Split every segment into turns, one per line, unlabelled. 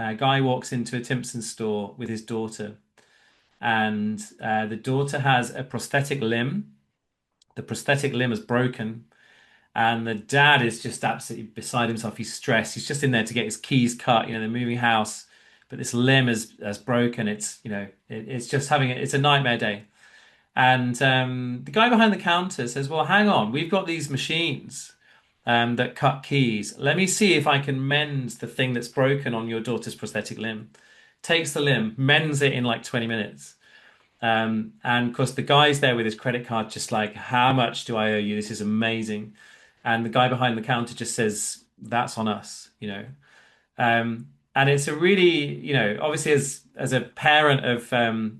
a guy walks into a Timpson store with his daughter, and the daughter has a prosthetic limb. The prosthetic limb is broken, and the dad is just absolutely beside himself. He's stressed. He's just in there to get his keys cut. They're moving house, but this limb is broken. It's just it's a nightmare day. And the guy behind the counter says, "Well, hang on, we've got these machines that cut keys. Let me see if I can mend the thing that's broken on your daughter's prosthetic limb." Takes the limb, mends it in like 20 minutes. And of course, the guy's there with his credit card, just like, "How much do I owe you? This is amazing." And the guy behind the counter just says, "That's on us." And it's a really, obviously as a parent of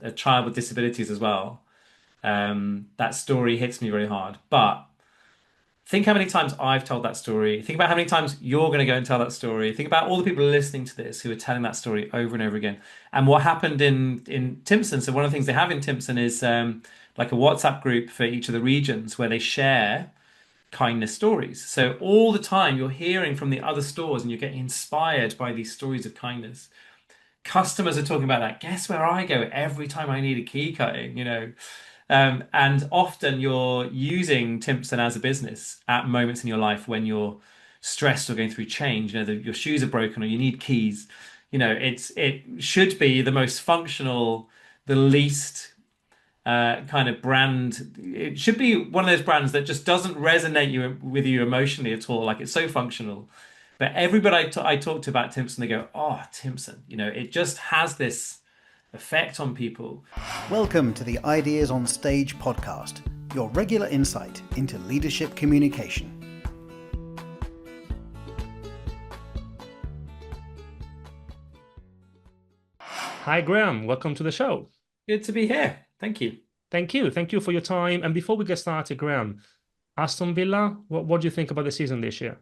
a child with disabilities as well, that story hits me very hard. But think how many times I've told that story. Think about how many times you're going to go and tell that story. Think about all the people listening to this who are telling that story over and over again. And what happened in Timpson. So one of the things they have in Timpson is like a WhatsApp group for each of the regions where they share kindness stories. So all the time you're hearing from the other stores and you're getting inspired by these stories of kindness. Customers are talking about that. Guess where I go every time I need a key cutting. And often you're using Timpson as a business at moments in your life when you're stressed or going through change. Your shoes are broken or you need keys. It should be the most functional, the least kind of brand. It should be one of those brands that just doesn't resonate with you emotionally at all. Like it's so functional. But everybody I talk to about Timpson, they go, "Oh, Timpson." It just has this effect on people.
Welcome to the Ideas on Stage podcast, your regular insight into leadership communication.
Hi, Graham. Welcome to the show.
Good to be here. Thank you.
Thank you. Thank you for your time. And before we get started, Graham, Aston Villa, what do you think about the season this year?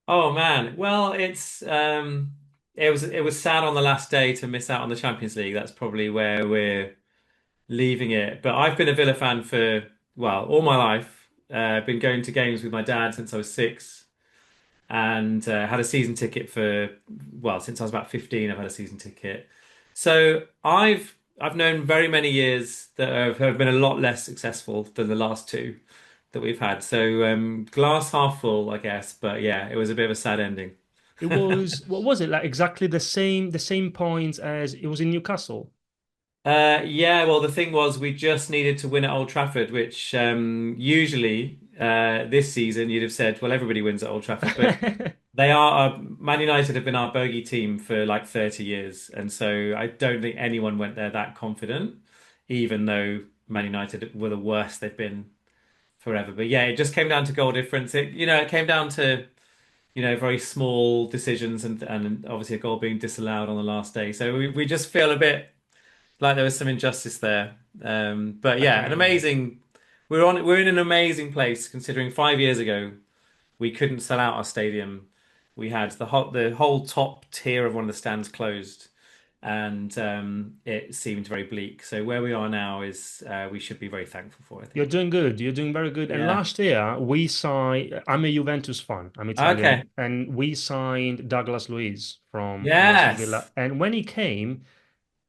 Oh man. Well, it was sad on the last day to miss out on the Champions League. That's probably where we're leaving it. But I've been a Villa fan for, well, all my life. I've been going to games with my dad since I was 6, and had a season ticket for, well, since I was about 15, I've had a season ticket. So I've known very many years that have been a lot less successful than the last two that we've had. So glass half full, I guess. But yeah, it was a bit of a sad ending.
It was, what was it, like exactly the same points as it was in Newcastle?
Yeah, well, the thing was, we just needed to win at Old Trafford, which usually this season you'd have said, well, everybody wins at Old Trafford, but Man United have been our bogey team for like 30 years, and so I don't think anyone went there that confident, even though Man United were the worst they've been forever. But yeah, it just came down to goal difference. It came down to very small decisions and obviously a goal being disallowed on the last day. So we just feel a bit like there was some injustice there. But
I
yeah,
can
an
imagine.
amazing. We're in an amazing place considering 5 years ago we couldn't sell out our stadium. We had the whole top tier of one of the stands closed, and it seemed very bleak. So where we are now is we should be very thankful for, I
You're
think.
doing good. You're doing very good. And
Yeah.
last year we signed, I'm a Juventus fan, I'm
Okay.
Italian, and we signed Douglas Luiz from Aston Villa.
Yes.
And when he came,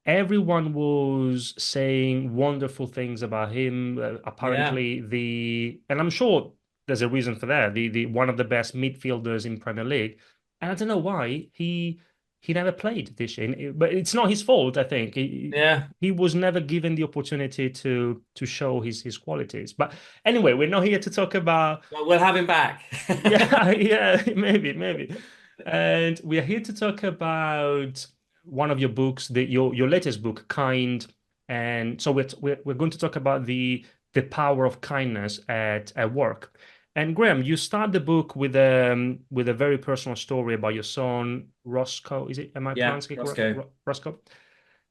everyone was saying wonderful things about him.
Yeah.
Apparently, and I'm sure there's a reason for that. The one of the best midfielders in Premier League, and I don't know why he never played this year. But it's not his fault. I think
Yeah.
he was never given the opportunity to show his qualities. But anyway, we're not here to talk about.
Well, we'll have him back.
Yeah, yeah, maybe. And we are here to talk about one of your books, your latest book, Kind. And so we're going to talk about the power of kindness at work. And Graham, you start the book with a very personal story about your son, Roscoe. Is it, am I
Yeah,
pronouncing it correct?
Roscoe.
Roscoe?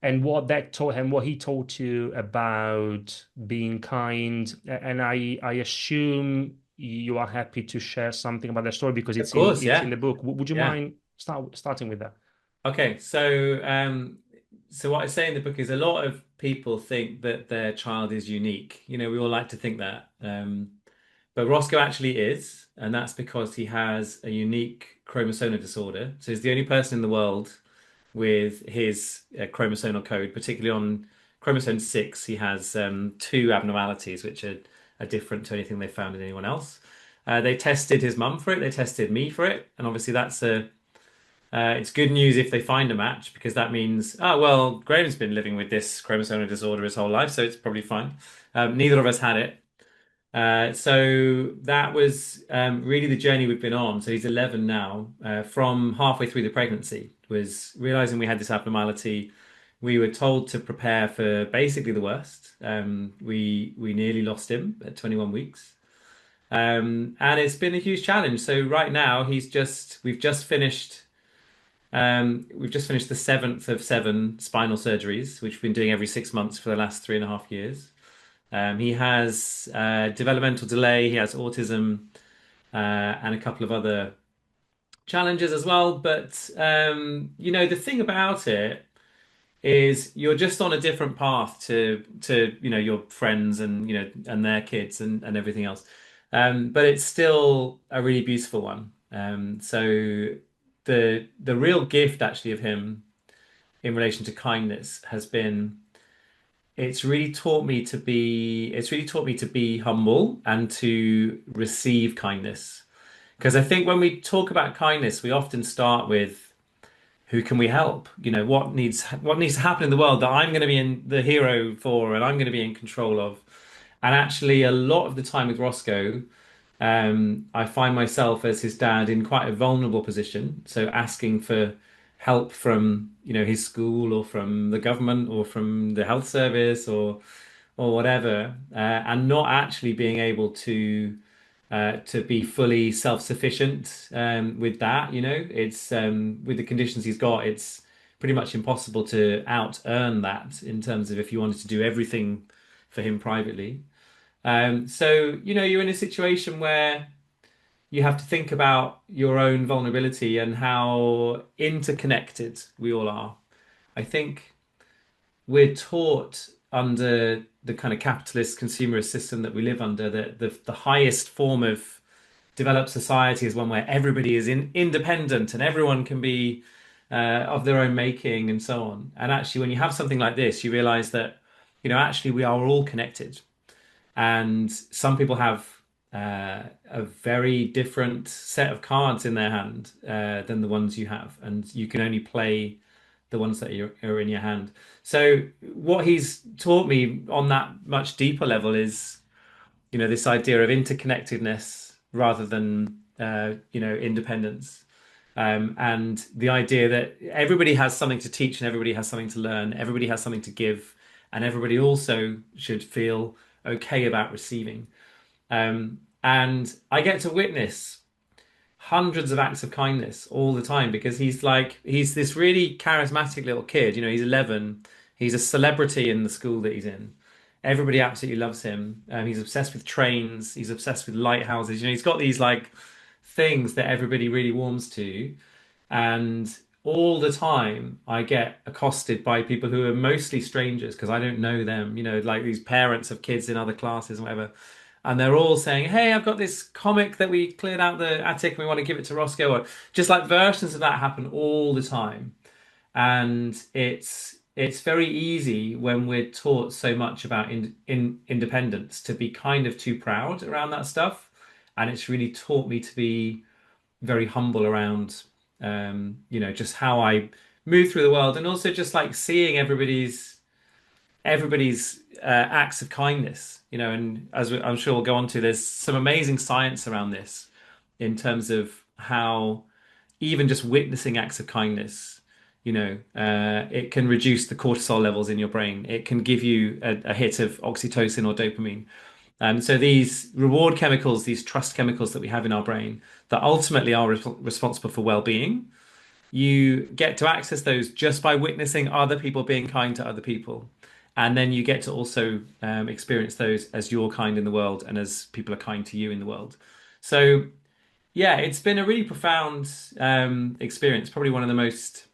And what that taught him, what he taught you about being kind. And I assume you are happy to share something about that story because
Of
it's in
course,
it's in
yeah.
the book. Would you
Yeah.
mind starting with that?
Okay, so what I say in the book is a lot of people think that their child is unique. We all like to think that. But Roscoe actually is, and that's because he has a unique chromosomal disorder. So he's the only person in the world with his chromosomal code, particularly on chromosome 6. He has two abnormalities are different to anything they found in anyone else. They tested his mum for it, they tested me for it, and obviously it's good news if they find a match because that means, oh, well, Graham's been living with this chromosomal disorder his whole life, so it's probably fine. Neither of us had it. So that was really the journey we've been on. So he's 11 now. From halfway through the pregnancy, was realizing we had this abnormality. We were told to prepare for basically the worst. We nearly lost him at 21 weeks. And it's been a huge challenge. So right now we've just finished the seventh of seven spinal surgeries, which we've been doing every 6 months for the last 3.5 years. He has developmental delay, he has autism, and a couple of other challenges as well. But the thing about it is you're just on a different path to your friends and and their kids and everything else. But it's still a really beautiful one. So the real gift actually of him in relation to kindness has been it's really taught me to be humble and to receive kindness. Because I think when we talk about kindness, we often start with who can we help? What needs to happen in the world that I'm going to be in the hero for and I'm going to be in control of. And actually, a lot of the time with Roscoe, I find myself as his dad in quite a vulnerable position. So asking for help from, his school or from the government or from the health service or whatever, and not actually being able to be fully self-sufficient with that. It's with the conditions he's got, it's pretty much impossible to out earn that in terms of if you wanted to do everything for him privately. So you're in a situation where you have to think about your own vulnerability and how interconnected we all are. I think we're taught under the kind of capitalist consumerist system that we live under that the highest form of developed society is one where everybody is independent and everyone can be of their own making and so on. And actually, when you have something like this, you realize that, actually we are all connected. And some people have a very different set of cards in their hand than the ones you have, and you can only play the ones that are in your hand. So what he's taught me on that much deeper level is, this idea of interconnectedness rather than independence. And the idea that everybody has something to teach and everybody has something to learn, everybody has something to give, and everybody also should feel okay about receiving. And I get to witness hundreds of acts of kindness all the time because he's this really charismatic little kid. He's 11. He's a celebrity in the school that he's in. Everybody absolutely loves him. He's obsessed with trains. He's obsessed with lighthouses. He's got these things that everybody really warms to. And all the time, I get accosted by people who are mostly strangers because I don't know them, like these parents of kids in other classes and whatever. And they're all saying, "Hey, I've got this comic that we cleared out the attic and we want to give it to Roscoe." Or just like versions of that happen all the time. And it's very easy when we're taught so much about independence to be kind of too proud around that stuff. And it's really taught me to be very humble around just how I move through the world and also just like seeing everybody's acts of kindness, and I'm sure we'll go on to, there's some amazing science around this in terms of how even just witnessing acts of kindness, it can reduce the cortisol levels in your brain. It can give you a hit of oxytocin or dopamine. So these reward chemicals, these trust chemicals that we have in our brain that ultimately are responsible for well-being, you get to access those just by witnessing other people being kind to other people. And then you get to also experience those as you're kind in the world and as people are kind to you in the world. So, yeah, it's been a really profound experience, probably one of the most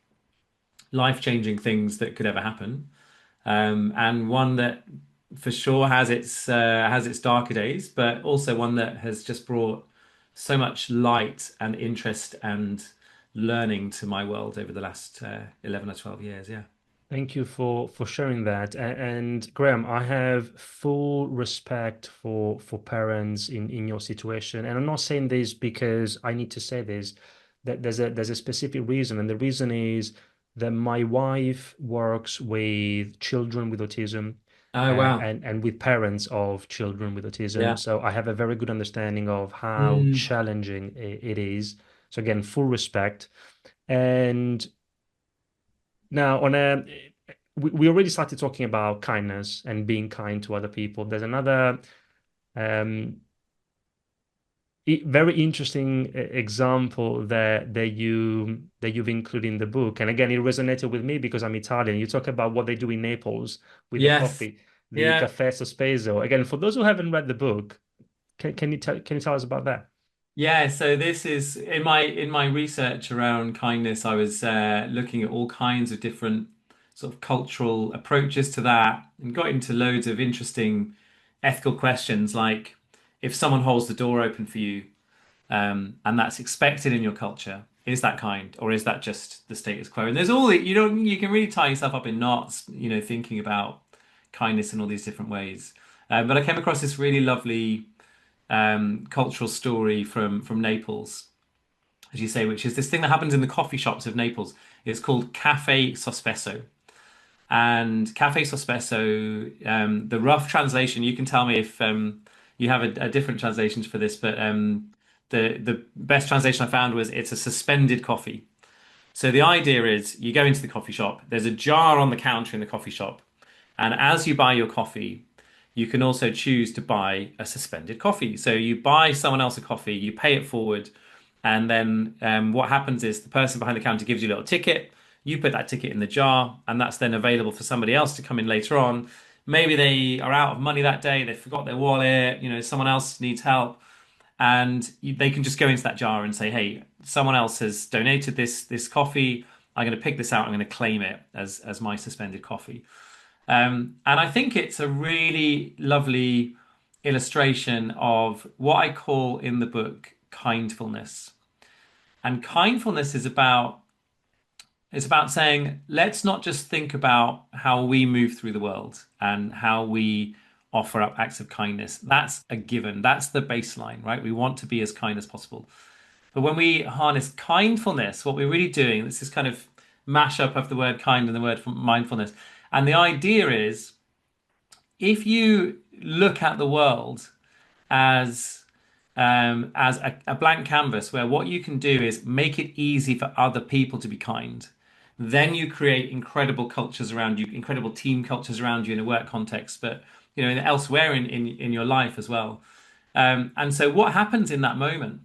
life-changing things that could ever happen. And one that for sure has its darker days, but also one that has just brought so much light and interest and learning to my world over the last 11 or 12 years. Yeah.
Thank you for sharing that. And Graham, I have full respect for parents in your situation. And I'm not saying this because I need to say this, that there's a specific reason. And the reason is that my wife works with children with autism,
Oh, wow.
and with parents of children with autism.
Yeah.
So I have a very good understanding of how
Mm.
challenging it is. So again, full respect. And now, we already started talking about kindness and being kind to other people. There's another um, very interesting example that you've included in the book, and again, it resonated with me because I'm Italian. You talk about what they do in Naples with the
Yes.
coffee, the
Yeah.
Caffè Sospeso. Again, for those who haven't read the book, can you tell us about that?
Yeah, so this is in my research around kindness, I was looking at all kinds of different sort of cultural approaches to that and got into loads of interesting ethical questions like if someone holds the door open for you, and that's expected in your culture, is that kind or is that just the status quo? And there's all you don't you can really tie yourself up in knots, thinking about kindness in all these different ways. But I came across this really lovely cultural story from Naples, as you say, which is this thing that happens in the coffee shops of Naples. It's called Caffè Sospeso. And Caffè Sospeso, the rough translation, you can tell me if you have a different translations for this, but the best translation I found was it's a suspended coffee. So the idea is you go into the coffee shop, there's a jar on the counter in the coffee shop, and as you buy your coffee, you can also choose to buy a suspended coffee. So you buy someone else a coffee, you pay it forward, and then what happens is the person behind the counter gives you a little ticket. You put that ticket in the jar, and that's then available for somebody else to come in later on. Maybe they are out of money that day, they forgot their wallet, someone else needs help, and they can just go into that jar and say, "Hey, someone else has donated this coffee. I'm going to pick this out. I'm going to claim it as my suspended coffee." And I think it's a really lovely illustration of what I call in the book kindfulness. And kindfulness is about it's about saying, let's not just think about how we move through the world and how we offer up acts of kindness. That's a given. That's the baseline, right? We want to be as kind as possible. But when we harness kindfulness, what we're really doing, this is kind of mashup of the word kind and the word mindfulness. And the idea is if you look at the world as a blank canvas where what you can do is make it easy for other people to be kind, then you create incredible cultures around you, incredible team cultures around you in a work context, but and elsewhere in your life as well. And so what happens in that moment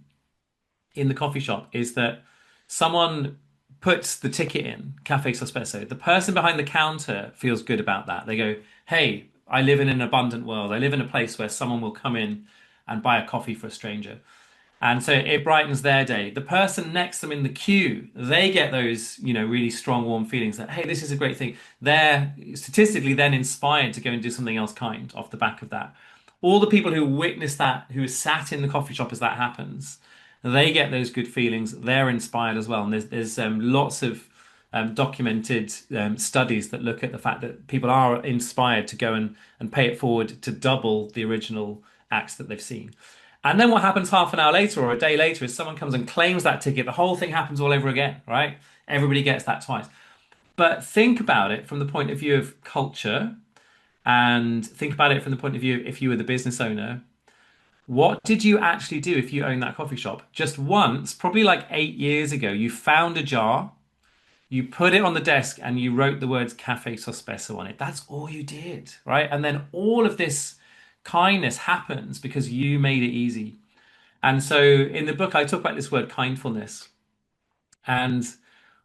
in the coffee shop is that someone puts the ticket in, Cafe Sospeso. The person behind the counter feels good about that. They go, "Hey, I live in an abundant world. I live in a place where someone will come in and buy a coffee for a stranger." And so it brightens their day. The person next to them in the queue, they get those, really strong, warm feelings that, hey, this is a great thing. They're statistically then inspired to go and do something else kind off the back of that. All the people who witness that, who are sat in the coffee shop as that happens, they get those good feelings. They're inspired as well. And there's lots of documented studies that look at the fact that people are inspired to go and pay it forward to double the original acts that they've seen. And then what happens half an hour later or a day later is someone comes and claims that ticket. The whole thing happens all over again, right? Everybody gets that twice. But think about it from the point of view of culture and think about it from the point of view of if you were the business owner. What did you actually do if you own that coffee shop? Just once, probably like 8 years ago, you found a jar, you put it on the desk, and you wrote the words Cafe Sospeso on it. That's all you did, right? And then all of this kindness happens because you made it easy. And so in the book, I talk about this word kindfulness. And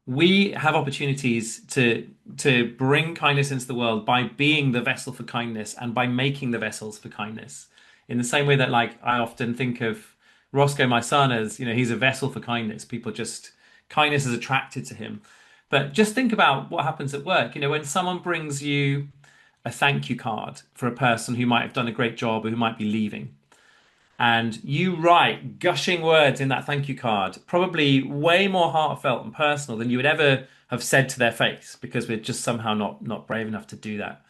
we have opportunities to bring kindness into the world by being the vessel for kindness and by making the vessels for kindness. In the same way that, like, I often think of Roscoe, my son, as, he's a vessel for kindness. People just, kindness is attracted to him. But just think about what happens at work. When someone brings you a thank you card for a person who might have done a great job or who might be leaving, and you write gushing words in that thank you card, probably way more heartfelt and personal than you would ever have said to their face, because we're just somehow not brave enough to do that.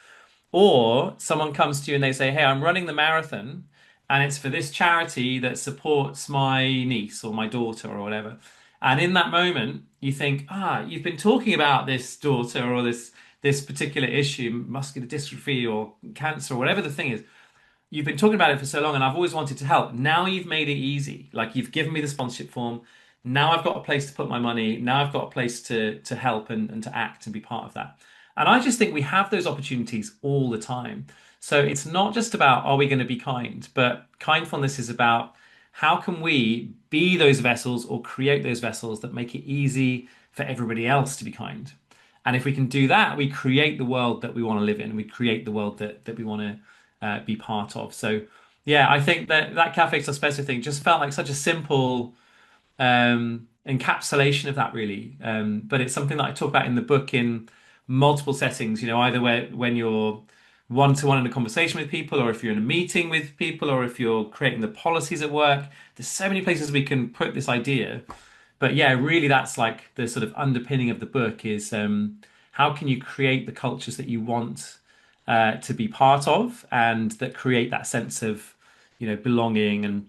Or someone comes to you and they say, "Hey, I'm running the marathon and it's for this charity that supports my niece or my daughter or whatever." And in that moment, you think, you've been talking about this daughter or this particular issue, muscular dystrophy or cancer or whatever the thing is. You've been talking about it for so long and I've always wanted to help. Now you've made it easy. Like you've given me the sponsorship form. Now I've got a place to put my money. Now I've got a place to help and to act and be part of that. And I just think we have those opportunities all the time. So it's not just about are we going to be kind, but kindfulness is about how can we be those vessels or create those vessels that make it easy for everybody else to be kind. And if we can do that, we create the world that we want to live in. We create the world that we want to be part of. So yeah, I think that Cafe Sospeso thing just felt like such a simple encapsulation of that, really. But it's something that I talk about in the book in multiple settings. Either when you're one to one in a conversation with people, or if you're in a meeting with people, or if you're creating the policies at work. There's so many places we can put this idea. But yeah, really, that's like the sort of underpinning of the book is how can you create the cultures that you want to be part of, and that create that sense of, belonging and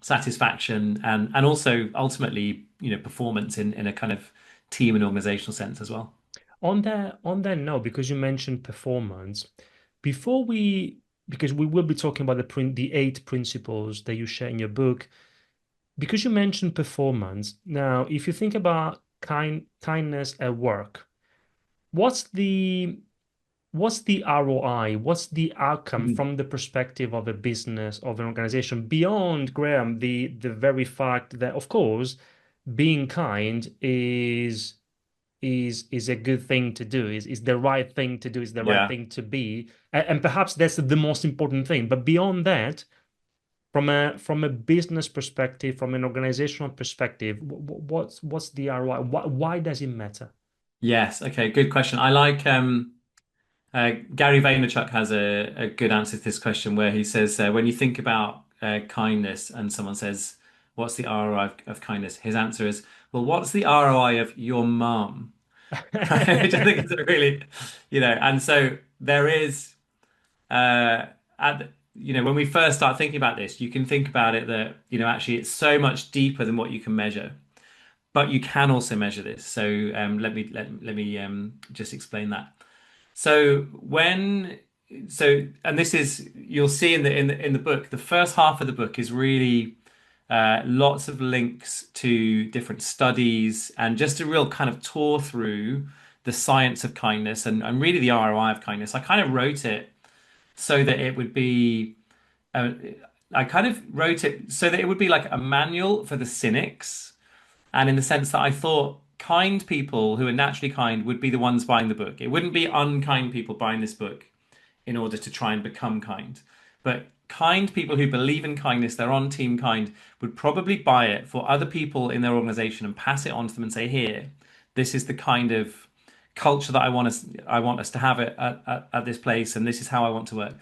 satisfaction, and also ultimately, performance in a kind of team and organizational sense as well.
On that note, because you mentioned performance, before we because we will be talking about the 8 principles that you share in your book, because you mentioned performance. Now, if you think about kindness at work, what's the what's the ROI? What's the outcome
Mhm.
from the perspective of a business, of an organization, beyond, Graham, the very fact that, of course, being kind is a good thing to do, is the right thing to do, is the right
Yeah.
thing to be. And perhaps that's the most important thing. But beyond that, from a business perspective, from an organizational perspective, what's the ROI? Why does it matter?
Yes. Okay. Good question. I like Gary Vaynerchuk has a good answer to this question where he says when you think about kindness and someone says, "What's the ROI of kindness?" His answer is, "Well, what's the ROI of your mum?" Which I think is a really, and so there is, when we first start thinking about this, you can think about it that, actually it's so much deeper than what you can measure, but you can also measure this. So let me just explain that. So and this is, you'll see in the book, the first half of the book is really lots of links to different studies and just a real kind of tour through the science of kindness and really the ROI of kindness. I kind of wrote it so that it would be, uh, I kind of wrote it so that it would be like a manual for the cynics, and in the sense that I thought kind people who are naturally kind would be the ones buying the book. It wouldn't be unkind people buying this book in order to try and become kind. But kind people who believe in kindness, they're on team kind, would probably buy it for other people in their organization and pass it on to them and say, "Here, this is the kind of culture that I want us to have it at this place, and this is how I want to work."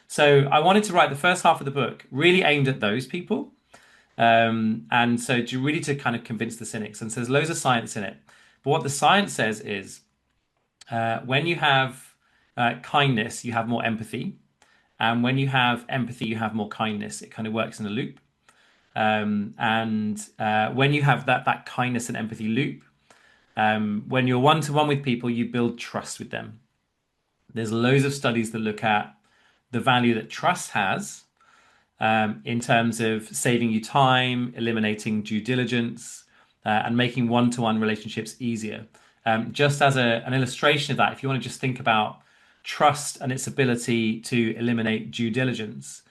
So I wanted to write the first half of the book really aimed at those people. And so really to kind of convince the cynics. And so there's loads of science in it. But what the science says is when you have kindness, you have more empathy. And when you have empathy, you have more kindness. It kind of works in a loop. And when you have that kindness and empathy loop, when you're one to one with people, you build trust with them. There's loads of studies that look at the value that trust has in terms of saving you time, eliminating due diligence, and making one-to-one relationships easier. Just as an illustration of that, if you want to just think about trust and its ability to eliminate due diligence,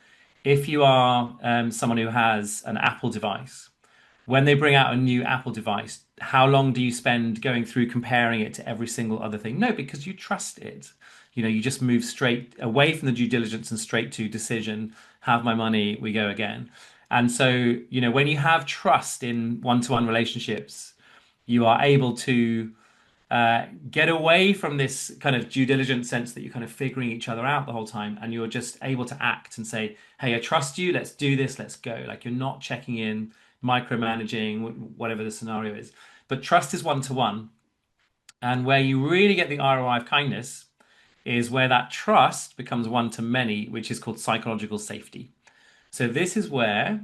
if you are someone who has an Apple device, when they bring out a new Apple device, how long do you spend going through comparing it to every single other thing? No, because you trust it. You just move straight away from the due diligence and straight to decision. Have my money, we go again. And so, when you have trust in one-to-one relationships, you are able to get away from this kind of due diligence sense that you're kind of figuring each other out the whole time, and you're just able to act and say, "Hey, I trust you. Let's do this. Let's go." Like you're not checking in, micromanaging, whatever the scenario is. But trust is one to one, and where you really get the ROI of kindness is where that trust becomes one to many, which is called psychological safety. So this is where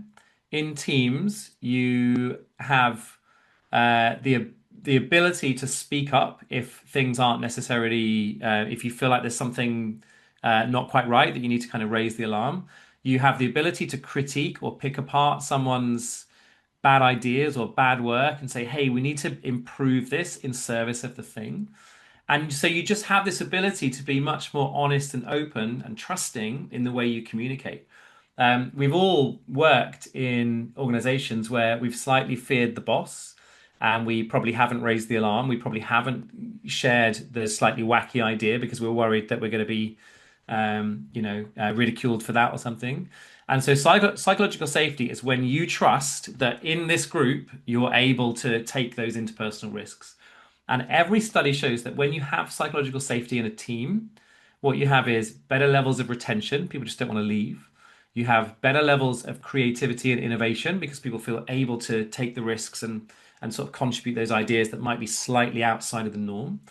in teams you have the ability to speak up if things aren't necessarily if you feel like there's something not quite right that you need to kind of raise the alarm. You have the ability to critique or pick apart someone's bad ideas or bad work and say, hey, we need to improve this in service of the thing. And so you just have this ability to be much more honest and open and trusting in the way you communicate. We've all worked in organizations where we've slightly feared the boss and we probably haven't raised the alarm. We probably haven't shared the slightly wacky idea because we're worried that we're going to be, ridiculed for that or something. And so psychological safety is when you trust that in this group, you're able to take those interpersonal risks. And every study shows that when you have psychological safety in a team, what you have is better levels of retention. People just don't want to leave. You have better levels of creativity and innovation because people feel able to take the risks and sort of contribute those ideas that might be slightly outside of the norm.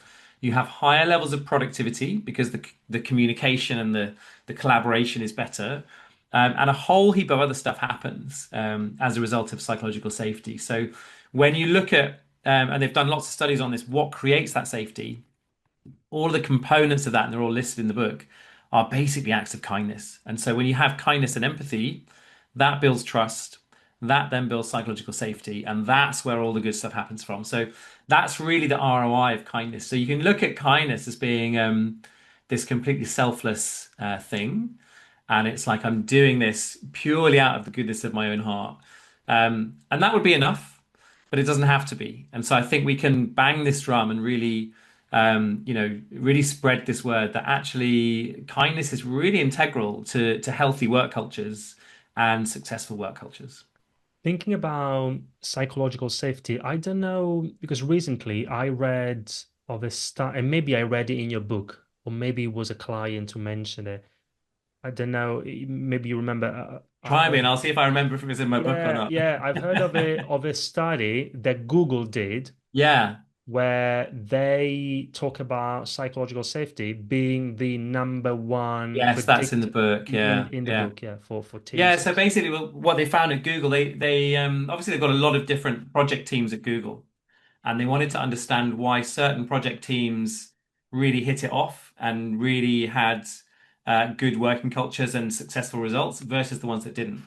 You have higher levels of productivity because the communication and the collaboration is better. And a whole heap of other stuff happens as a result of psychological safety. So when you look at, and they've done lots of studies on this, what creates that safety, all of the components of that, and they're all listed in the book, are basically acts of kindness. And so when you have kindness and empathy, that builds trust. That then builds psychological safety. And that's where all the good stuff happens from. So that's really the ROI of kindness. So you can look at kindness as being this completely selfless thing. And it's like I'm doing this purely out of the goodness of my own heart. And that would be enough, but it doesn't have to be. And so I think we can bang this drum and really, really spread this word that actually kindness is really integral to healthy work cultures and successful work cultures.
Thinking about psychological safety, I don't know, because recently I read of a study, and maybe I read it in your book, or maybe it was a client who mentioned it. I don't know. Maybe you remember.
Try me and I'll see if I remember if it was in my book or
Yeah,
not.
yeah. I've heard of a study that Google did
Yeah.
where they talk about psychological safety being the number one
Yes, that's in the
predict
book. Yeah.
in the
Yeah.
book, yeah, for
Yeah,
teams.
so basically what they found at Google, they obviously they've got a lot of different project teams at Google, and they wanted to understand why certain project teams really hit it off and really had good working cultures and successful results versus the ones that didn't.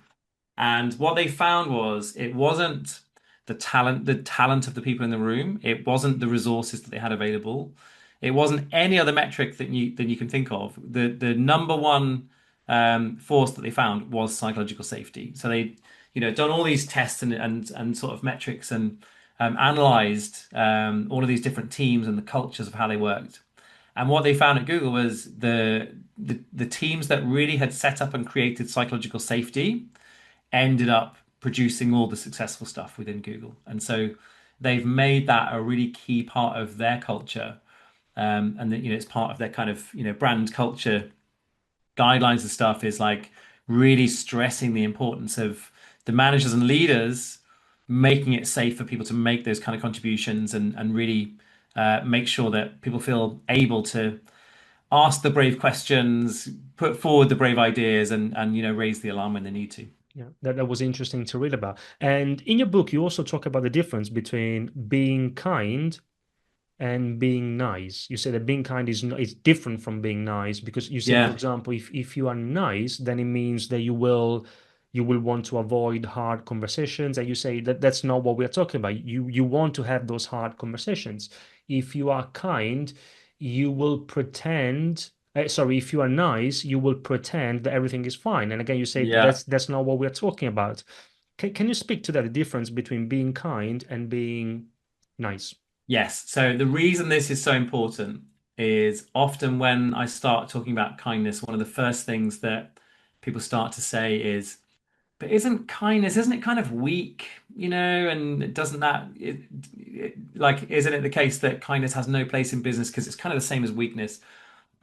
And what they found was it wasn't the talent of the people in the room. It wasn't the resources that they had available. It wasn't any other metric that you can think of. The number one force that they found was psychological safety. So they, done all these tests and sort of metrics and analyzed all of these different teams and the cultures of how they worked. And what they found at Google was the teams that really had set up and created psychological safety ended up producing all the successful stuff within Google. And so they've made that a really key part of their culture. And that, it's part of their kind of, brand culture guidelines and stuff is like really stressing the importance of the managers and leaders making it safe for people to make those kind of contributions and really make sure that people feel able to ask the brave questions, put forward the brave ideas and raise the alarm when they need to.
Yeah, that was interesting to read about. And in your book, you also talk about the difference between being kind and being nice. You say that being kind is different from being nice because you say, for
Yeah.
example, if you are nice, then it means that you will want to avoid hard conversations. And you say that that's not what we're talking about. You want to have those hard conversations. If you are kind, you will pretend. Sorry, if you are nice, you will pretend that everything is fine. And again, you say
Yeah.
that's not what we're talking about. Can you speak to that, the difference between being kind and being nice?
Yes. So the reason this is so important is often when I start talking about kindness, one of the first things that people start to say is, but isn't kindness, isn't it kind of weak, and doesn't like, isn't it the case that kindness has no place in business because it's kind of the same as weakness?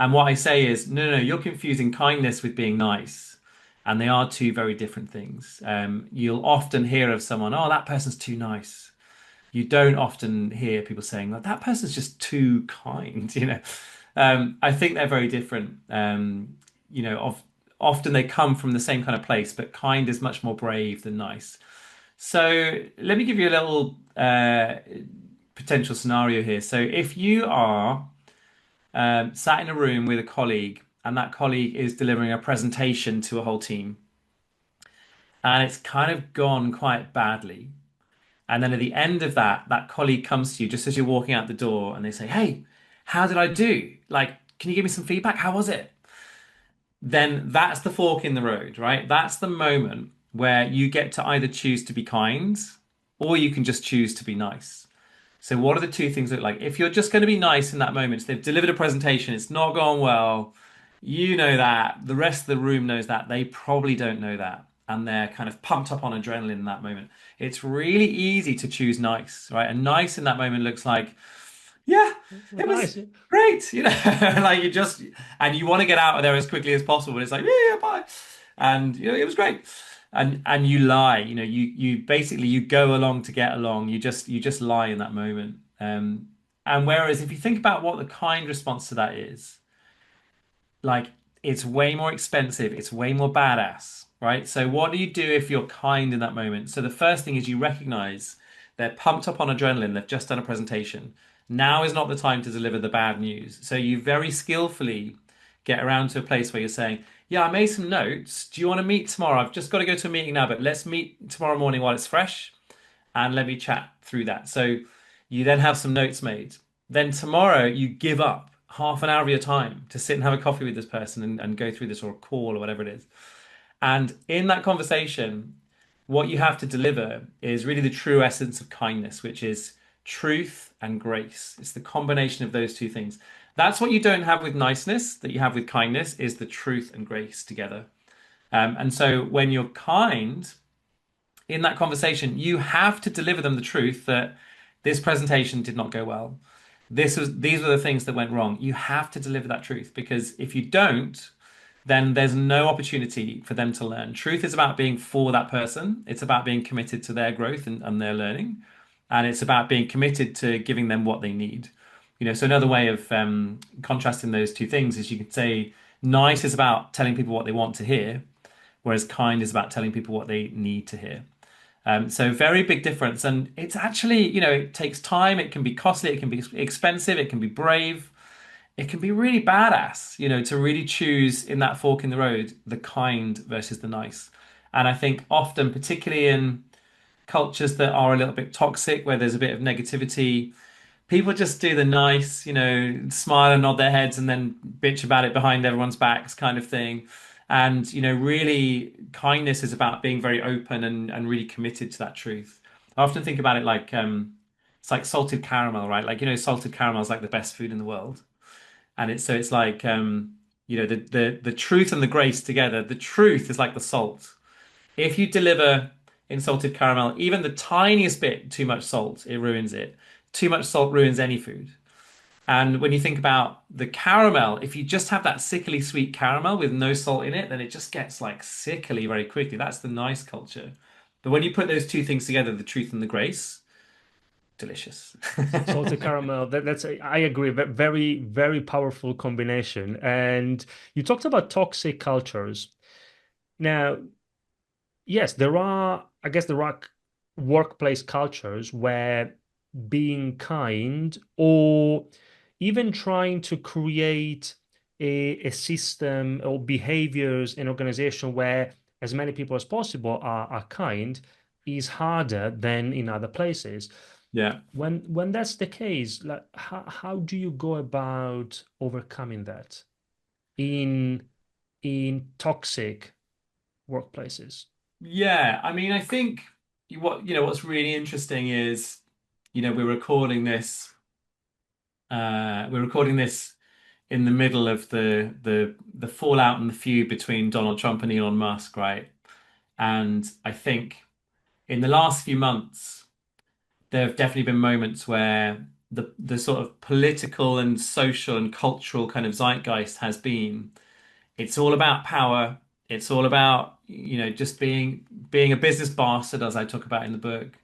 And what I say is, no, no, you're confusing kindness with being nice. And they are two very different things. You'll often hear of someone, oh, that person's too nice. You don't often hear people saying, like, that person's just too kind, I think they're very different. Often they come from the same kind of place, but kind is much more brave than nice. So let me give you a little potential scenario here. So if you are sat in a room with a colleague, and that colleague is delivering a presentation to a whole team, and it's kind of gone quite badly. And then at the end of that, that colleague comes to you just as you're walking out the door, and they say, "Hey, how did I do? Like, can you give me some feedback? How was it?" Then that's the fork in the road, right? That's the moment where you get to either choose to be kind or you can just choose to be nice. So what are the two things that like if you're just going to be nice in that moment, so they've delivered a presentation, it's not gone well, you know that, the rest of the room knows that, they probably don't know that, and they're kind of pumped up on adrenaline in that moment. It's really easy to choose nice, right? And nice in that moment looks like, yeah, it was
Nice.
great, like you just and you want to get out of there as quickly as possible. It's like, yeah, yeah, bye. And it was great. And you lie, you basically you go along to get along. You just lie in that moment. And whereas if you think about what the kind response to that is, like it's way more expensive, it's way more badass, right? So what do you do if you're kind in that moment? So the first thing is you recognize they're pumped up on adrenaline, they've just done a presentation. Now is not the time to deliver the bad news. So you very skillfully get around to a place where you're saying, yeah, I made some notes. Do you want to meet tomorrow? I've just got to go to a meeting now, but let's meet tomorrow morning while it's fresh and let me chat through that. So you then have some notes made. Then tomorrow you give up half an hour of your time to sit and have a coffee with this person and go through this, or a call or whatever it is. And in that conversation, what you have to deliver is really the true essence of kindness, which is truth and grace. It's the combination of those two things. That's what you don't have with niceness, that you have with kindness, is the truth and grace together. And so when you're kind, in that conversation, you have to deliver them the truth that this presentation did not go well. These were the things that went wrong. You have to deliver that truth, because if you don't, then there's no opportunity for them to learn. Truth is about being for that person. It's about being committed to their growth and their learning. And it's about being committed to giving them what they need. So another way of contrasting those two things is you could say nice is about telling people what they want to hear, whereas kind is about telling people what they need to hear. So very big difference. And it's actually, it takes time. It can be costly. It can be expensive. It can be brave. It can be really badass, to really choose in that fork in the road, the kind versus the nice. And I think often, particularly in cultures that are a little bit toxic, where there's a bit of negativity, people just do the nice, smile and nod their heads and then bitch about it behind everyone's backs kind of thing. And, really kindness is about being very open and really committed to that truth. I often think about it like it's like salted caramel, right? Like, salted caramel is like the best food in the world. And it's like the truth and the grace together. The truth is like the salt. If you deliver in salted caramel, even the tiniest bit too much salt, it ruins it. Too much salt ruins any food. And when you think about the caramel, if you just have that sickly sweet caramel with no salt in it, then it just gets like sickly very quickly. That's the nice culture. But when you put those two things together, the truth and the grace, delicious.
Salted caramel. I agree. Very, very powerful combination. And you talked about toxic cultures. Now, yes, I guess there are workplace cultures where being kind or even trying to create a system or behaviors in organization where as many people as possible are kind is harder than in other places.
Yeah.
When that's the case, like how do you go about overcoming that in toxic workplaces?
Yeah, I mean, I think what's really interesting is, we're recording this in the middle of the fallout and the feud between Donald Trump and Elon Musk, right? And I think in the last few months, there have definitely been moments where the sort of political and social and cultural kind of zeitgeist has been, it's all about power. It's all about, just being a business bastard, as I talk about in the book.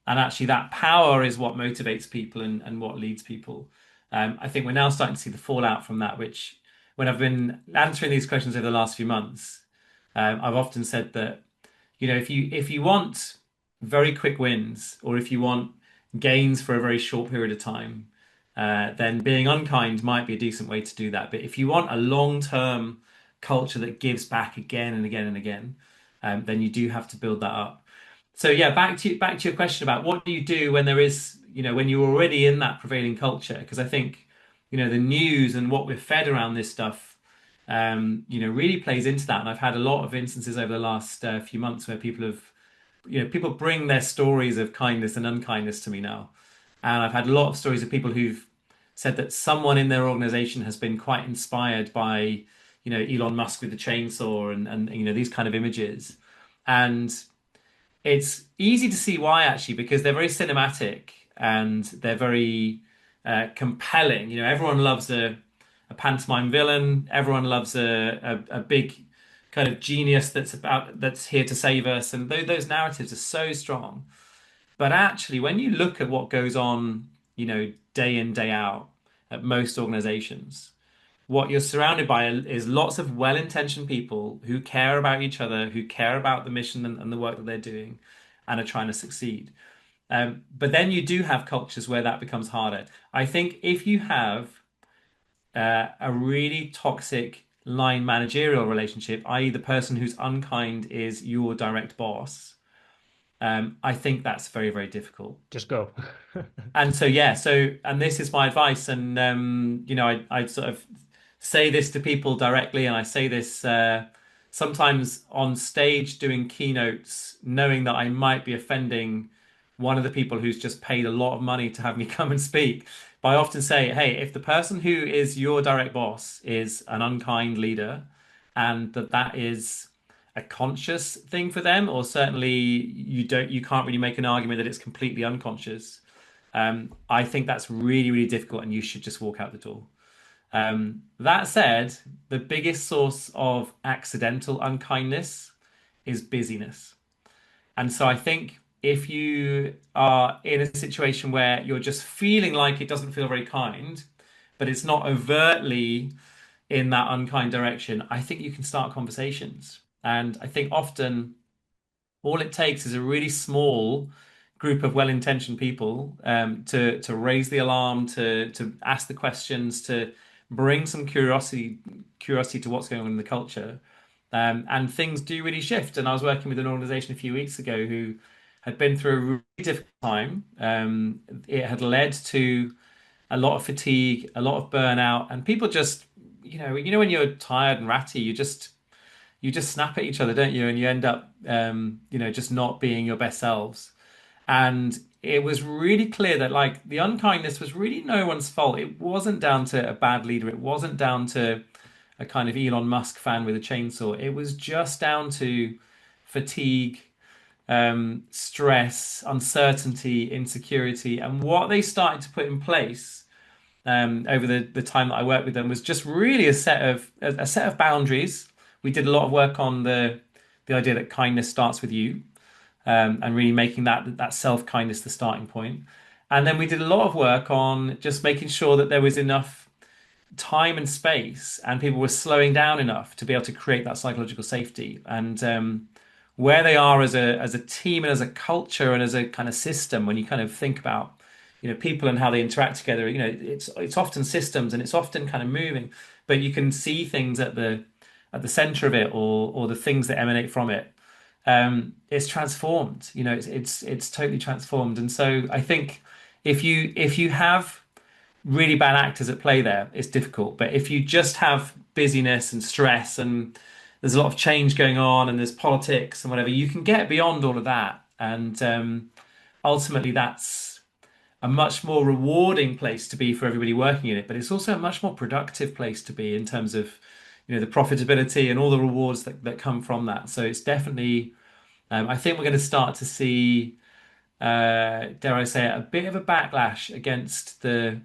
And actually that power is what motivates people and what leads people. I think we're now starting to see the fallout from that, which when I've been answering these questions over the last few months, I've often said that, if you want very quick wins, or if you want gains for a very short period of time, then being unkind might be a decent way to do that. But if you want a long-term culture that gives back again and again and again, then you do have to build that up. So yeah, back to your question about what do you do when there is, when you're already in that prevailing culture? Because I think, the news and what we're fed around this stuff, really plays into that. And I've had a lot of instances over the last few months where people bring their stories of kindness and unkindness to me now. And I've had a lot of stories of people who've said that someone in their organization has been quite inspired by, Elon Musk with the chainsaw and these kind of images. And it's easy to see why, actually, because they're very cinematic and they're very compelling. Everyone loves a pantomime villain. Everyone loves a big kind of genius that's here to save us. And those narratives are so strong. But actually, when you look at what goes on, day in, day out at most organizations, what you're surrounded by is lots of well-intentioned people who care about each other, who care about the mission and the work that they're doing, and are trying to succeed. But then you do have cultures where that becomes harder. I think if you have a really toxic line managerial relationship, i.e., the person who's unkind is your direct boss, I think that's very, very difficult.
Just go.
And so, yeah, and this is my advice. And, I sort of say this to people directly, and I say this sometimes on stage doing keynotes, knowing that I might be offending one of the people who's just paid a lot of money to have me come and speak. But I often say, hey, if the person who is your direct boss is an unkind leader, and that is a conscious thing for them, or certainly you can't really make an argument that it's completely unconscious. I think that's really, really difficult, and you should just walk out the door. That said, the biggest source of accidental unkindness is busyness. And so I think if you are in a situation where you're just feeling like it doesn't feel very kind, but it's not overtly in that unkind direction, I think you can start conversations. And I think often all it takes is a really small group of well-intentioned people to raise the alarm, to ask the questions, to bring some curiosity to what's going on in the culture. And things do really shift. And I was working with an organization a few weeks ago who had been through a really difficult time. It had led to a lot of fatigue, a lot of burnout, and people just, when you're tired and ratty, you just snap at each other, don't you? And you end up, just not being your best selves. And it was really clear that like the unkindness was really no one's fault. It wasn't down to a bad leader. It wasn't down to a kind of Elon Musk fan with a chainsaw. It was just down to fatigue, stress, uncertainty, insecurity. And what they started to put in place over the time that I worked with them was just really a set of boundaries. We did a lot of work on the idea that kindness starts with you, and really making that self-kindness the starting point. And then we did a lot of work on just making sure that there was enough time and space, and people were slowing down enough to be able to create that psychological safety. And where they are as a team and as a culture and as a kind of system, when you kind of think about people and how they interact together, it's often systems and it's often kind of moving, but you can see things at the center of it, or the things that emanate from it. It's transformed. It's totally transformed. And so I think if you have really bad actors at play there, it's difficult. But if you just have busyness and stress and there's a lot of change going on and there's politics and whatever, you can get beyond all of that. And ultimately, that's a much more rewarding place to be for everybody working in it. But it's also a much more productive place to be in terms of, the profitability and all the rewards that come from that. So it's definitely I think we're going to start to see, dare I say it, a bit of a backlash against the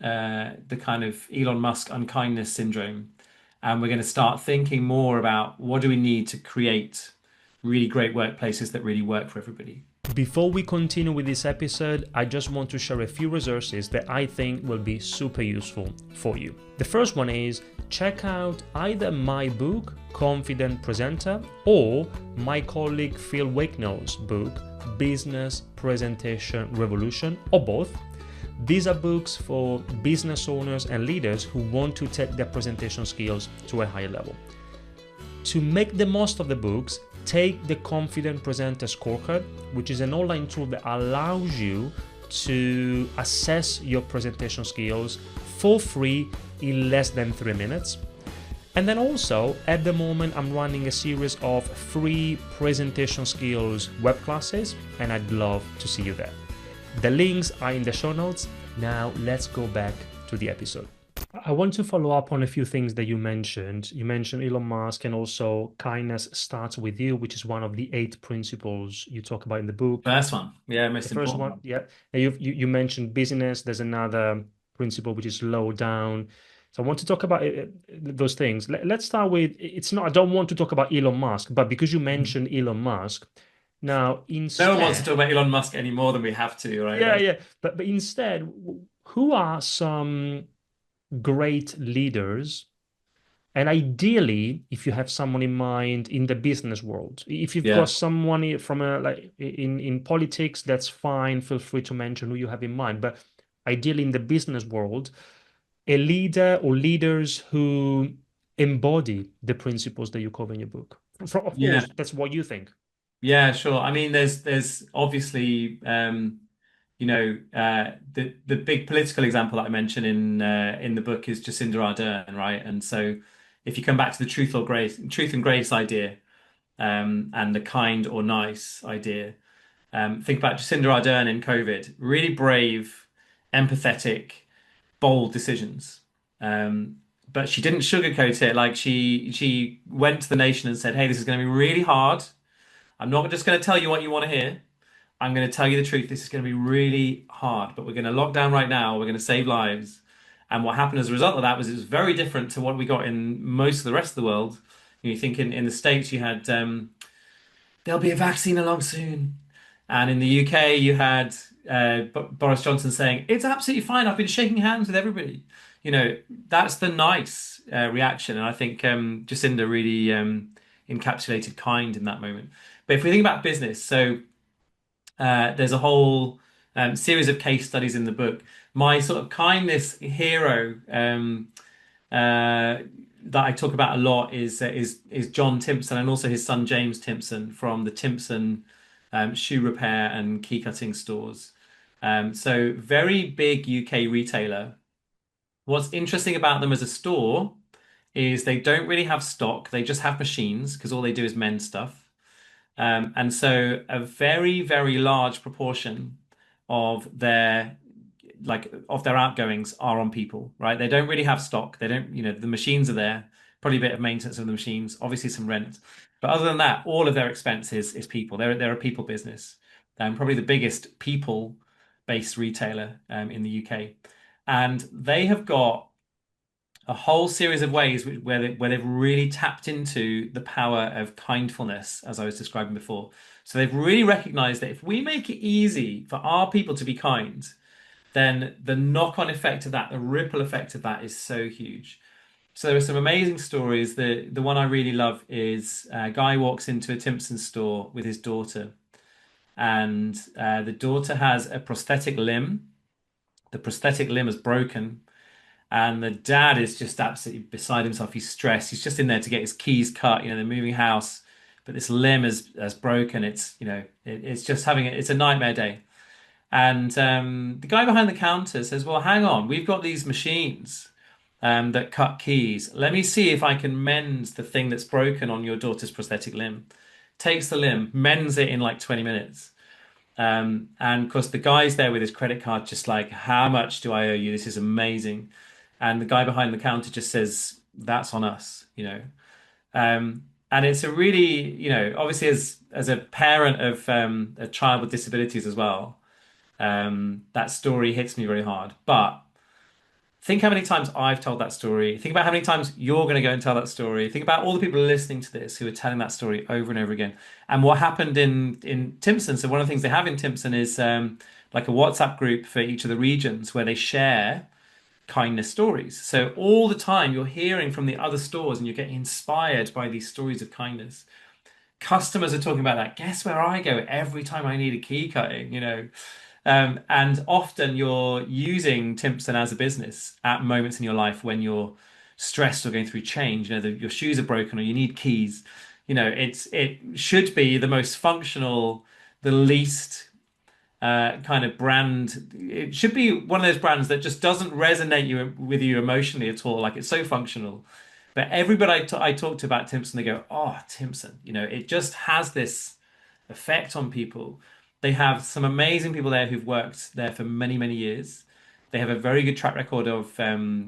kind of Elon Musk unkindness syndrome, and we're going to start thinking more about what do we need to create really great workplaces that really work for everybody.
Before we continue with this episode, I just want to share a few resources that I think will be super useful for you. The first one is check out either my book, Confident Presenter, or my colleague Phil Wakenall's book, Business Presentation Revolution, or both. These are books for business owners and leaders who want to take their presentation skills to a higher level. To make the most of the books, take the Confident Presenter Scorecard, which is an online tool that allows you to assess your presentation skills for free in less than 3 minutes. And then also, at the moment, I'm running a series of free presentation skills web classes, and I'd love to see you there. The links are in the show notes. Now, let's go back to the episode. I want to follow up on a few things that you mentioned. You mentioned Elon Musk and also kindness starts with you, which is one of the 8 principles you talk about in the book.
First one, yeah,
The
most
first
important
one,
one.
yeah. And you mentioned business. There's another principle which is slow down. So I want to talk about those things. Let's start with, it's not, I don't want to talk about Elon Musk, but because you
Mhm.
mentioned Elon Musk, now
No one wants to
instead,
talk about Elon Musk any more than we have to, right?
yeah, yeah, but instead, who are some great leaders? And ideally, if you have someone in mind in the business world, if you've got
Yeah.
someone from a like in politics, that's fine. Feel free to mention who you have in mind. But ideally, in the business world, a leader or leaders who embody the principles that you cover in your book. Of
Yeah.
course, that's what you think.
Yeah, sure. I mean, there's obviously the big political example that I mentioned in the book is Jacinda Ardern, right? And so if you come back to the truth and grace idea, and the kind or nice idea, think about Jacinda Ardern in COVID. Really brave, empathetic, bold decisions. Um, but she didn't sugarcoat it. Like she went to the nation and said, "Hey, this is going to be really hard. I'm not just going to tell you what you want to hear. I'm going to tell you the truth. This is going to be really hard, but we're going to lock down right now. We're going to save lives." And what happened as a result of that was it was very different to what we got in most of the rest of the world. You think in the States you had there'll be a vaccine along soon, and in the UK you had Boris Johnson saying it's absolutely fine. I've been shaking hands with everybody. You know, that's the nice reaction, and I think Jacinda really encapsulated kind in that moment. But if we think about business, so there's a whole series of case studies in the book. My sort of kindness hero that I talk about a lot is John Timpson and also his son James Timpson from the Timpson shoe repair and key cutting stores. So very big UK retailer. What's interesting about them as a store is they don't really have stock. They just have machines because all they do is mend stuff. And so a very, very large proportion of their outgoings are on people, right? They don't really have stock. They don't, the machines are there, probably a bit of maintenance of the machines, obviously some rent. But other than that, all of their expenses is people. They're a people business. Probably the biggest people-based retailer in the UK. And they have got a whole series of ways where they've really tapped into the power of kindfulness, as I was describing before. So they've really recognized that if we make it easy for our people to be kind, then the knock-on effect of that, the ripple effect of that is so huge. So there are some amazing stories. The one I really love is a guy walks into a Timpson store with his daughter, and the daughter has a prosthetic limb. The prosthetic limb is broken, and the dad is just absolutely beside himself. He's stressed. He's just in there to get his keys cut. They're moving house, but this limb is broken. It's just it's a nightmare day. And the guy behind the counter says, "Well, hang on, we've got these machines that cut keys. Let me see if I can mend the thing that's broken on your daughter's prosthetic limb." Takes the limb, mends it in like 20 minutes. And of course, the guy's there with his credit card, just like, "How much do I owe you? This is amazing." And the guy behind the counter just says, "That's on us." Um, And it's a really, obviously as a parent of a child with disabilities as well, that story hits me very hard. But think how many times I've told that story. Think about how many times you're going to go and tell that story. Think about all the people listening to this who are telling that story over and over again. And what happened in Timpson. So one of the things they have in Timpson is like a WhatsApp group for each of the regions where they share kindness stories. So all the time you're hearing from the other stores and you're getting inspired by these stories of kindness. Customers are talking about that. Guess where I go every time I need a key cutting. And often you're using Timpson as a business at moments in your life when you're stressed or going through change. Your shoes are broken or you need keys. It should be the most functional, the least kind of brand. It should be one of those brands that just doesn't resonate with you emotionally at all. Like it's so functional. But everybody I talk to about Timpson, they go, "Oh, Timpson." It just has this effect on people. They have some amazing people there who've worked there for many, many years. They have a very good track record of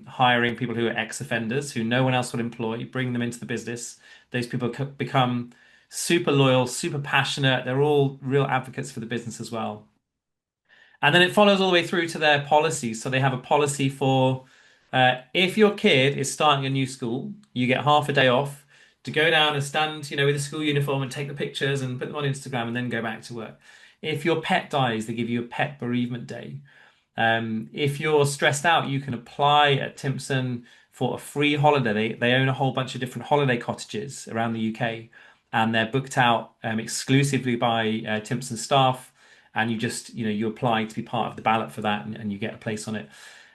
hiring people who are ex-offenders, who no one else would employ, bring them into the business. Those people become super loyal, super passionate. They're all real advocates for the business as well. And then it follows all the way through to their policies. So they have a policy for if your kid is starting a new school, you get half a day off to go down and stand, with a school uniform and take the pictures and put them on Instagram and then go back to work. If your pet dies, they give you a pet bereavement day. If you're stressed out, you can apply at Timpson for a free holiday. They own a whole bunch of different holiday cottages around the UK, and they're booked out exclusively by Timpson staff. And you just, you apply to be part of the ballot for that, and you get a place on it.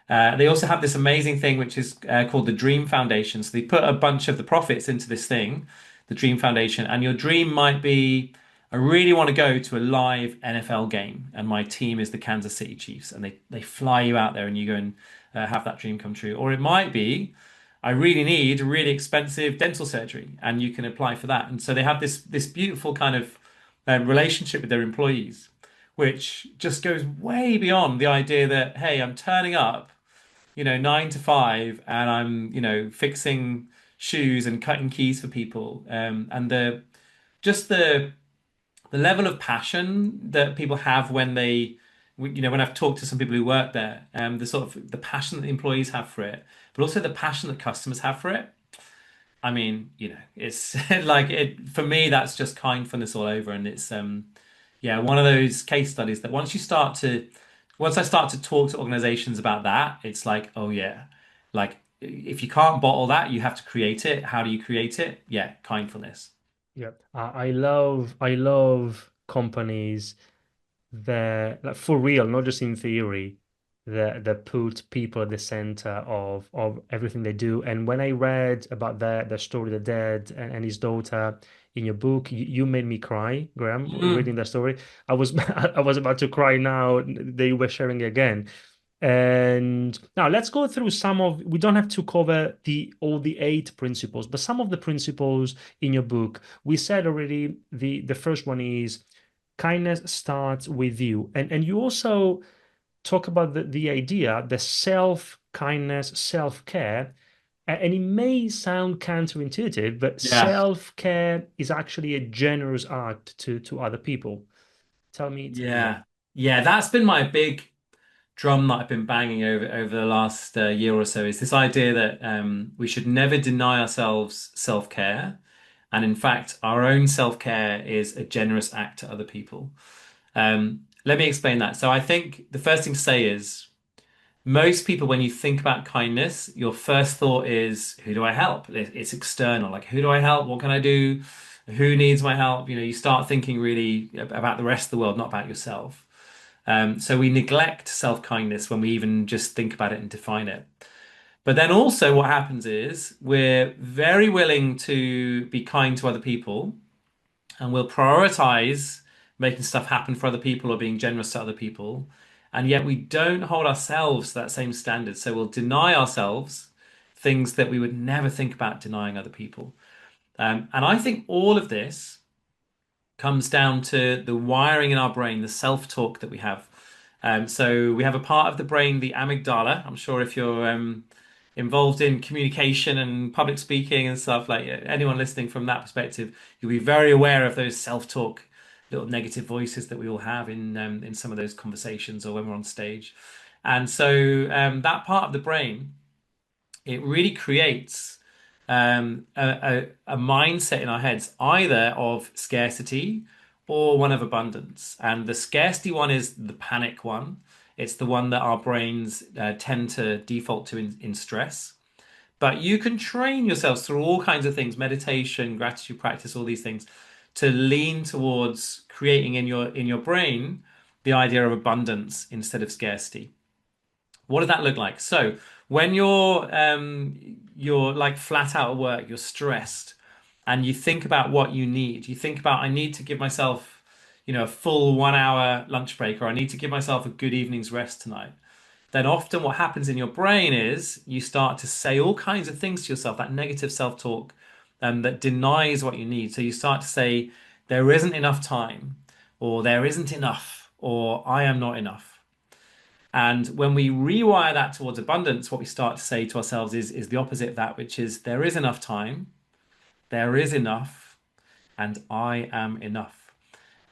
They also have this amazing thing which is called the Dream Foundation. So they put a bunch of the profits into this thing, the Dream Foundation, and your dream might be, I really want to go to a live NFL game, and my team is the Kansas City Chiefs, and they fly you out there, and you go and have that dream come true. Or it might be, I really need really expensive dental surgery, and you can apply for that. And so they have this beautiful kind of relationship with their employees, which just goes way beyond the idea that, hey, I'm turning up, 9 to 5, and I'm, fixing shoes and cutting keys for people. And just the level of passion that people have when when I've talked to some people who work there, the sort of the passion that the employees have for it, but also the passion that customers have for it. I mean, it's like it for me, that's just kindness all over. And it's yeah, one of those case studies that once I start to talk to organizations about that, it's like, oh yeah, like if you can't bottle that, you have to create it. How do you create it? Yeah, kindness.
Yeah, I love companies that, like, for real, not just in theory, that put people at the center of everything they do. And when I read about the story, the dad and his daughter in your book, you made me cry, Graham, reading
Mm.
that story. I was I was about to cry now. They were sharing again. And now let's go through some of, we don't have to cover the all the 8 principles, but some of the principles in your book. We said already the first one is kindness starts with you. And you also talk about the idea, the self-kindness, self-care. And it may sound counterintuitive, but
Yeah.
self-care is actually a generous act to other people. Tell me more.
Yeah. Yeah, that's been my big drum that I've been banging over the last year or so is this idea that we should never deny ourselves self-care. And in fact, our own self-care is a generous act to other people. Let me explain that. So I think the first thing to say is most people, when you think about kindness, your first thought is, who do I help? It's external. Like, who do I help? What can I do? Who needs my help? You start thinking really about the rest of the world, not about yourself. So we neglect self-kindness when we even just think about it and define it. But then also what happens is we're very willing to be kind to other people, and we'll prioritize making stuff happen for other people or being generous to other people. And yet we don't hold ourselves to that same standard. So we'll deny ourselves things that we would never think about denying other people. And I think all of this comes down to the wiring in our brain, the self-talk that we have. So we have a part of the brain, the amygdala. I'm sure involved in communication and public speaking and stuff, like anyone listening from that perspective, you'll be very aware of those self-talk little negative voices that we all have in some of those conversations or when we're on stage. And so that part of the brain, it really creates a mindset in our heads, either of scarcity or one of abundance. And the scarcity one is the panic one. It's the one that our brains tend to default to in stress. But you can train yourselves through all kinds of things, meditation, gratitude practice, all these things, to lean towards creating in your brain the idea of abundance instead of scarcity. What does that look like? So when you're like flat out of work, you're stressed, and you think about what you need. You think about, I need to give myself, a full 1 hour lunch break, or I need to give myself a good evening's rest tonight. Then often what happens in your brain is you start to say all kinds of things to yourself, that negative self-talk, that denies what you need. So you start to say, there isn't enough time, or there isn't enough, or I am not enough. And when we rewire that towards abundance, what we start to say to ourselves is the opposite of that, which is there is enough time, there is enough, and I am enough.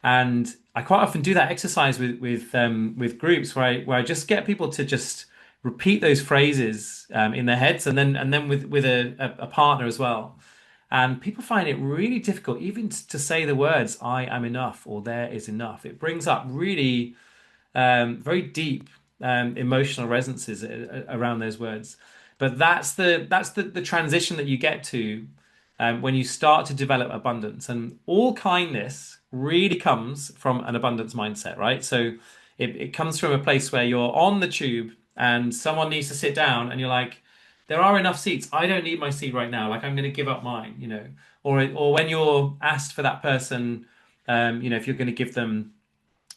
And I quite often do that exercise with groups where I just get people to just repeat those phrases in their heads, and then with a partner as well. And people find it really difficult even to say the words "I am enough" or "there is enough." It brings up really very deep emotional resonances around those words. But that's the transition that you get to when you start to develop abundance. And all kindness really comes from an abundance mindset, right? So it comes from a place where you're on the tube and someone needs to sit down, and you're like, there are enough seats. I don't need my seat right now. Like, I'm going to give up mine. Or when you're asked for that person, if you're going to give them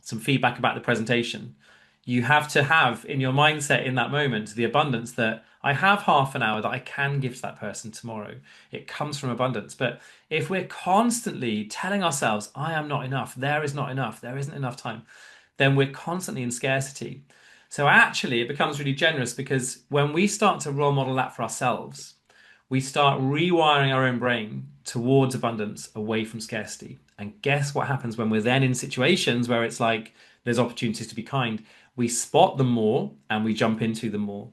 some feedback about the presentation, you have to have in your mindset in that moment the abundance that I have half an hour that I can give to that person tomorrow. It comes from abundance. But if we're constantly telling ourselves, I am not enough, there is not enough, there isn't enough time, then we're constantly in scarcity. So actually, it becomes really generous because when we start to role model that for ourselves, we start rewiring our own brain towards abundance away from scarcity. And guess what happens when we're then in situations where it's like there's opportunities to be kind? We spot them more and we jump into them more.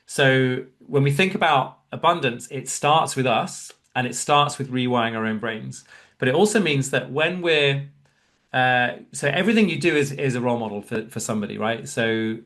So when we think about abundance, it starts with us and it starts with rewiring our own brains. But it also means that when so everything you do is a role model for somebody, right? So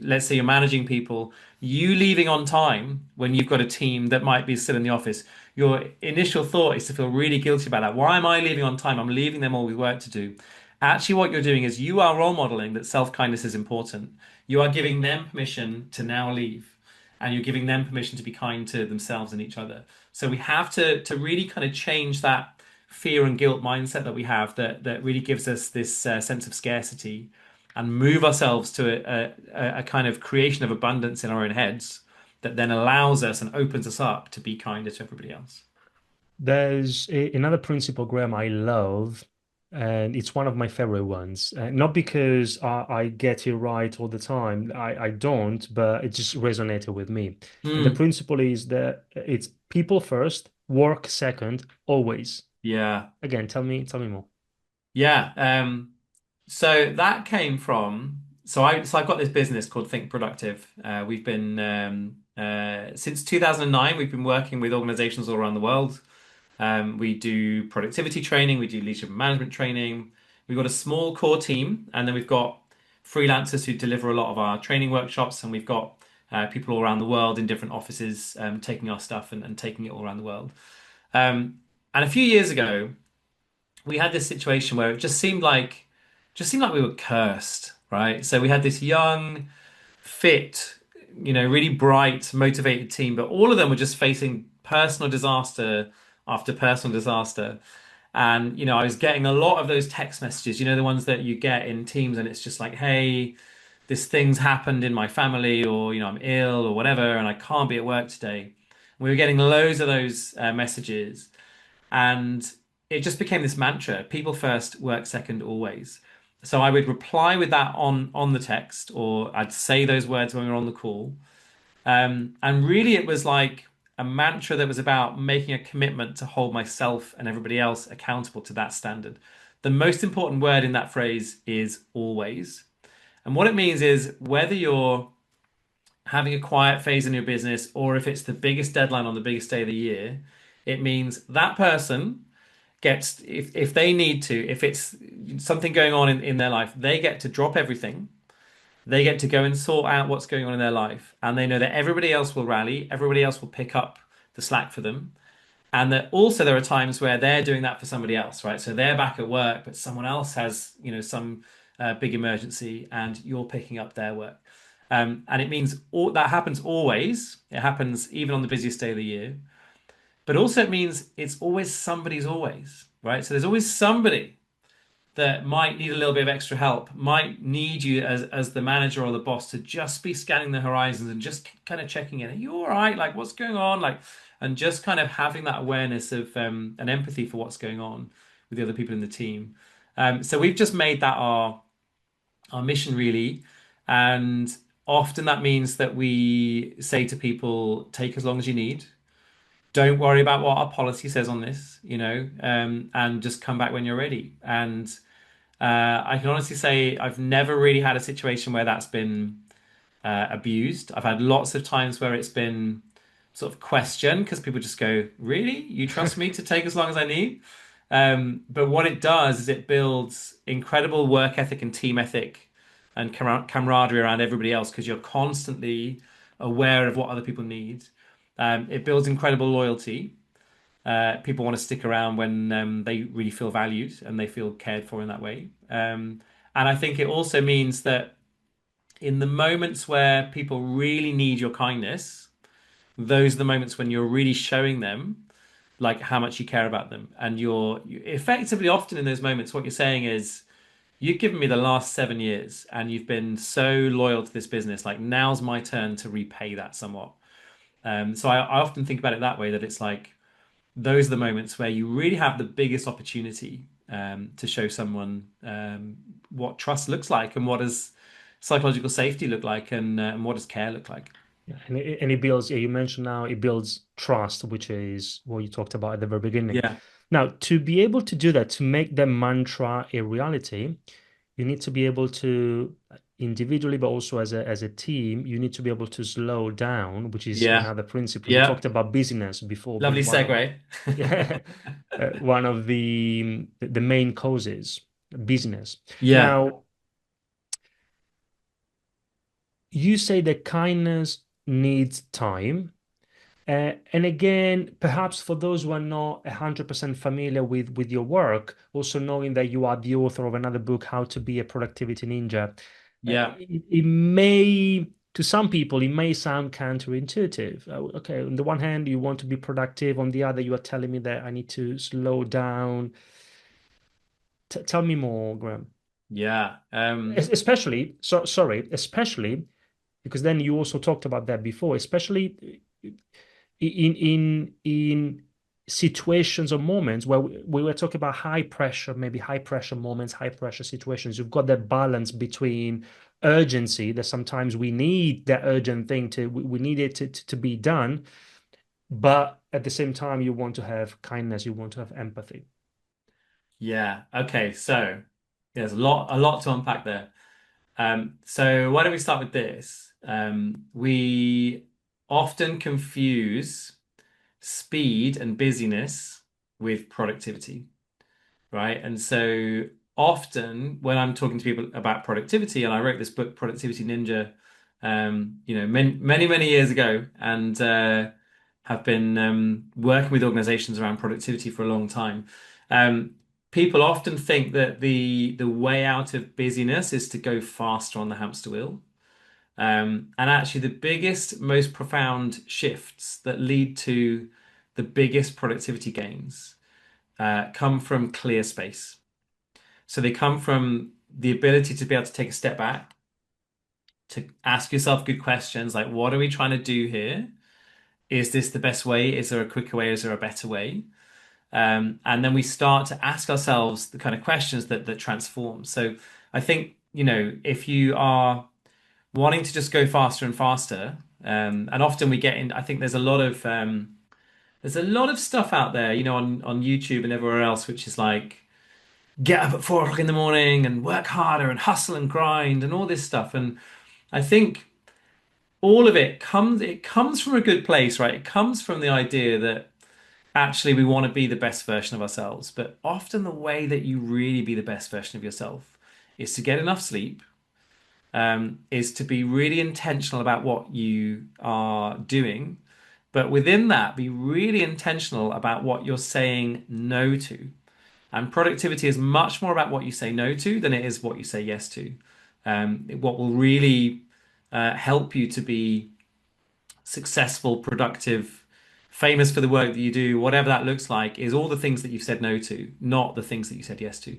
let's say you're managing people, you leaving on time when you've got a team that might be still in the office. Your initial thought is to feel really guilty about that. Why am I leaving on time? I'm leaving them all with work to do. Actually, what you're doing is you are role modeling that self-kindness is important. You are giving them permission to now leave, and you're giving them permission to be kind to themselves and each other. So we have to really kind of change that fear and guilt mindset that we have that really gives us this sense of scarcity, and move ourselves to a kind of creation of abundance in our own heads that then allows us and opens us up to be kinder to everybody else.
There's another principle, Graham, I love, and it's one of my favorite ones. Not because I get it right all the time, I don't, but it just resonated with me. And the
Mm,
principle is that it's people first, work second, always.
yeah.
Again, tell me more.
Yeah. So that came from, so I've got this business called Think Productive. We've been since 2009, we've been working with organizations all around the world. We do productivity training, we do leadership and management training. We've got a small core team, and then we've got freelancers who deliver a lot of our training workshops, and we've got people all around the world in different offices taking our stuff and taking it all around the world. And a few years ago, we had this situation where it just seemed like we were cursed, right? So we had this young, fit, really bright, motivated team, but all of them were just facing personal disaster after personal disaster. And, I was getting a lot of those text messages, the ones that you get in Teams, and it's just like, hey, this thing's happened in my family, or, I'm ill or whatever, and I can't be at work today. And we were getting loads of those messages. And it just became this mantra: people first, work second, always. So I would reply with that on the text, or I'd say those words when we were on the call. And really, it was like a mantra that was about making a commitment to hold myself and everybody else accountable to that standard. The most important word in that phrase is always. And what it means is whether you're having a quiet phase in your business or if it's the biggest deadline on the biggest day of the year, it means that person gets, if they need to, if it's something going on in their life, they get to drop everything. They get to go and sort out what's going on in their life. And they know that everybody else will rally, everybody else will pick up the slack for them. And that also there are times where they're doing that for somebody else, right? So they're back at work, but someone else has, some big emergency and you're picking up their work. And it means that happens always. It happens even on the busiest day of the year. But also it means it's always somebody's always, right? So there's always somebody that might need a little bit of extra help, might need you as the manager or the boss to just be scanning the horizons and just kind of checking in. Are you all right? Like, what's going on? Like, and just kind of having that awareness of and empathy for what's going on with the other people in the team. So we've just made that our mission really, and often that means that we say to people, take as long as you need. Don't worry about what our policy says on this, and just come back when you're ready. And I can honestly say I've never really had a situation where that's been abused. I've had lots of times where it's been sort of questioned because people just go, "Really? You trust me to take as long as I need?" But what it does is it builds incredible work ethic and team ethic and camaraderie around everybody else because you're constantly aware of what other people need. It builds incredible loyalty. People want to stick around when they really feel valued and they feel cared for in that way. And I think it also means that in the moments where people really need your kindness, those are the moments when you're really showing them like how much you care about them. And you effectively often in those moments, what you're saying is, you've given me the last 7 years and you've been so loyal to this business. Like now's my turn to repay that somewhat. So I often think about it that way, that it's like, those are the moments where you really have the biggest opportunity to show someone what trust looks like and what does psychological safety look like and what does care look like.
Yeah, and it builds, yeah, you mentioned now it builds trust, which is what you talked about at the very beginning.
Yeah,
Now, to be able to do that, to make the mantra a reality, you need to be able to individually, but also as a team, you need to be able to slow down, which is
yeah,
another principle. You
yeah.
talked about busyness before
Lovely
being one of
segue.
yeah, one of the main causes, business.
Yeah,
Now, you say that kindness needs time. And again, perhaps for those who are not 100% familiar with your work, also knowing that you are the author of another book, How to Be a Productivity Ninja,
yeah,
it may, to some people, it may sound counterintuitive. Okay, on the one hand, you want to be productive. On the other, you are telling me that I need to slow down. Tell me more, Graham.
yeah.
Especially, sorry, especially because then you also talked about that before, especially in situations or moments where we were talking about high pressure, maybe high pressure moments, high pressure situations. You've got that balance between urgency, that sometimes we need that urgent thing we need it to be done, but at the same time you want to have kindness, you want to have empathy.
Yeah. Okay. So there's a lot to unpack there. So why don't we start with this? We often confuse speed and busyness with productivity, right? And so often when I'm talking to people about productivity, and I wrote this book, Productivity Ninja, many years ago, and have been working with organizations around productivity for a long time. Um, People often think that the way out of busyness is to go faster on the hamster wheel. And actually, the biggest, most profound shifts that lead to the biggest productivity gains come from clear space. So they come from the ability to be able to take a step back, to ask yourself good questions like, what are we trying to do here? Is this the best way? Is there a quicker way? Is there a better way? And then we start to ask ourselves the kind of questions that transform. So I think, if you are wanting to just go faster and faster, And often we get in, I think there's a lot of stuff out there, on YouTube and everywhere else, which is like get up at 4 o'clock in the morning and work harder and hustle and grind and all this stuff. And I think all of it comes from a good place, right? It comes from the idea that actually we want to be the best version of ourselves. But often the way that you really be the best version of yourself is to get enough sleep, is to be really intentional about what you are doing. But within that, be really intentional about what you're saying no to. And productivity is much more about what you say no to than it is what you say yes to. What will really help you to be successful, productive, famous for the work that you do, whatever that looks like, is all the things that you've said no to, not the things that you said yes to.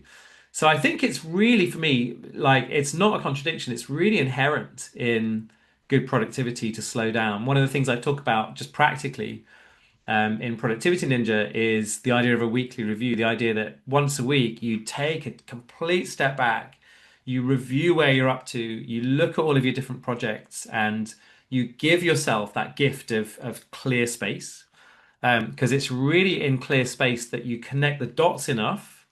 So I think it's really, for me, like it's not a contradiction. It's really inherent in good productivity to slow down. One of the things I talk about just practically in Productivity Ninja is the idea of a weekly review, the idea that once a week you take a complete step back, you review where you're up to, you look at all of your different projects, and you give yourself that gift of clear space. Because it's really in clear space that you connect the dots enough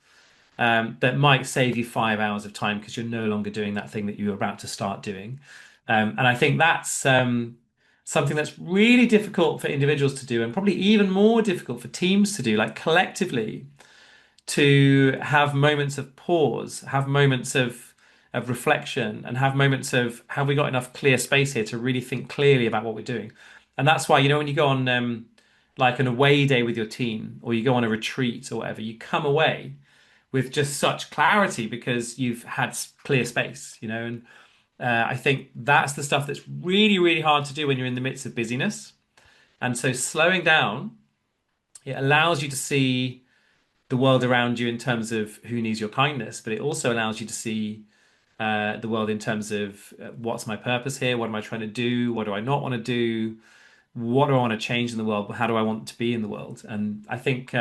that might save you 5 hours of time because you're no longer doing that thing that you were about to start doing. And I think that's something that's really difficult for individuals to do, and probably even more difficult for teams to do, like collectively, to have moments of pause, have moments of reflection, and have moments of have we got enough clear space here to really think clearly about what we're doing. And that's why, when you go on like an away day with your team, or you go on a retreat or whatever, you come away with just such clarity because you've had clear space, and I think that's the stuff that's really, really hard to do when you're in the midst of busyness. And so slowing down, it allows you to see the world around you in terms of who needs your kindness, but it also allows you to see the world in terms of what's my purpose here? What am I trying to do? What do I not want to do? What do I want to change in the world? How do I want to be in the world? And I think,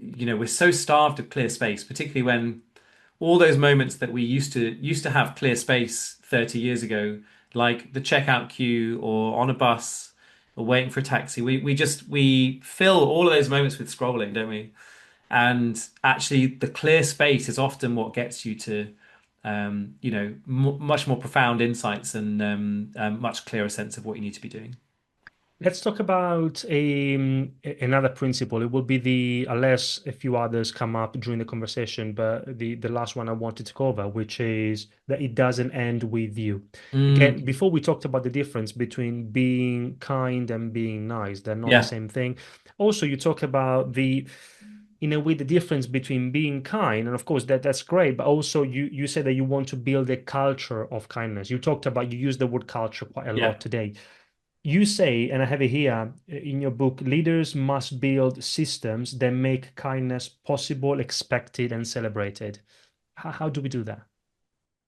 we're so starved of clear space, particularly when all those moments that we used to have clear space 30 years ago, like the checkout queue or on a bus or waiting for a taxi, we fill all of those moments with scrolling, don't we? And actually, the clear space is often what gets you to, much more profound insights and a much clearer sense of what you need to be doing.
Let's talk about another principle. It will be unless a few others come up during the conversation, but the last one I wanted to cover, which is that it doesn't end with you. Again,
Mm,
before we talked about the difference between being kind and being nice, they're not the
yeah,
same thing. Also, you talk about in a way, the difference between being kind, and of course that's great, but also you said that you want to build a culture of kindness. You used the word culture quite a
yeah.
lot today. You say, and I have it here in your book, leaders must build systems that make kindness possible, expected, and celebrated. How do we do that?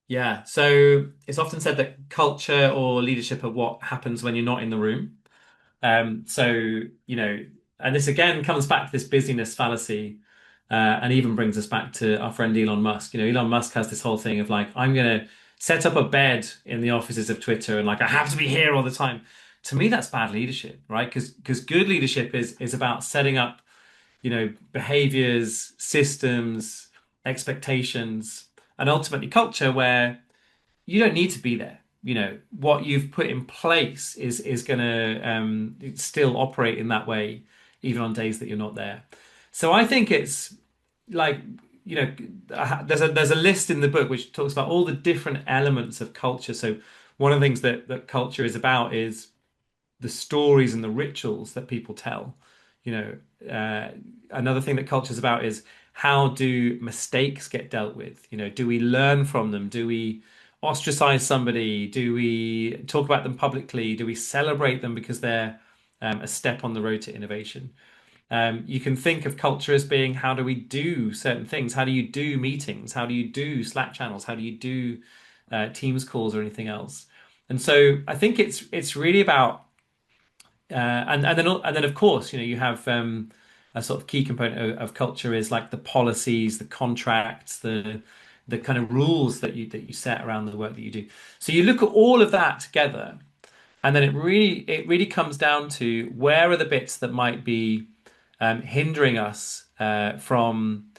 Yeah, so it's often said that culture or leadership are what happens when you're not in the room. So, and this again comes back to this busyness fallacy, and even brings us back to our friend Elon Musk. Elon Musk has this whole thing of like, I'm going to set up a bed in the offices of Twitter and like, I have to be here all the time. To me, that's bad leadership, right? Because good leadership is about setting up, behaviors, systems, expectations, and ultimately culture where you don't need to be there. What you've put in place is going to still operate in that way, even on days that you're not there. So I think it's like, there's a list in the book which talks about all the different elements of culture. So one of the things that culture is about is the stories and the rituals that people tell. You Another thing that culture is about is how do mistakes get dealt with? Do we learn from them? Do we ostracize somebody? Do we talk about them publicly? Do we celebrate them because they're a step on the road to innovation? You can think of culture as being how do we do certain things? How do you do meetings? How do you do Slack channels? How do you do Teams calls or anything else? And so I think it's really about and then of course, you have a sort of key component of culture is like the policies, the contracts, the kind of rules that you set around the work that you do. So you look at all of that together, And then it really comes down to where are the bits that might be hindering us from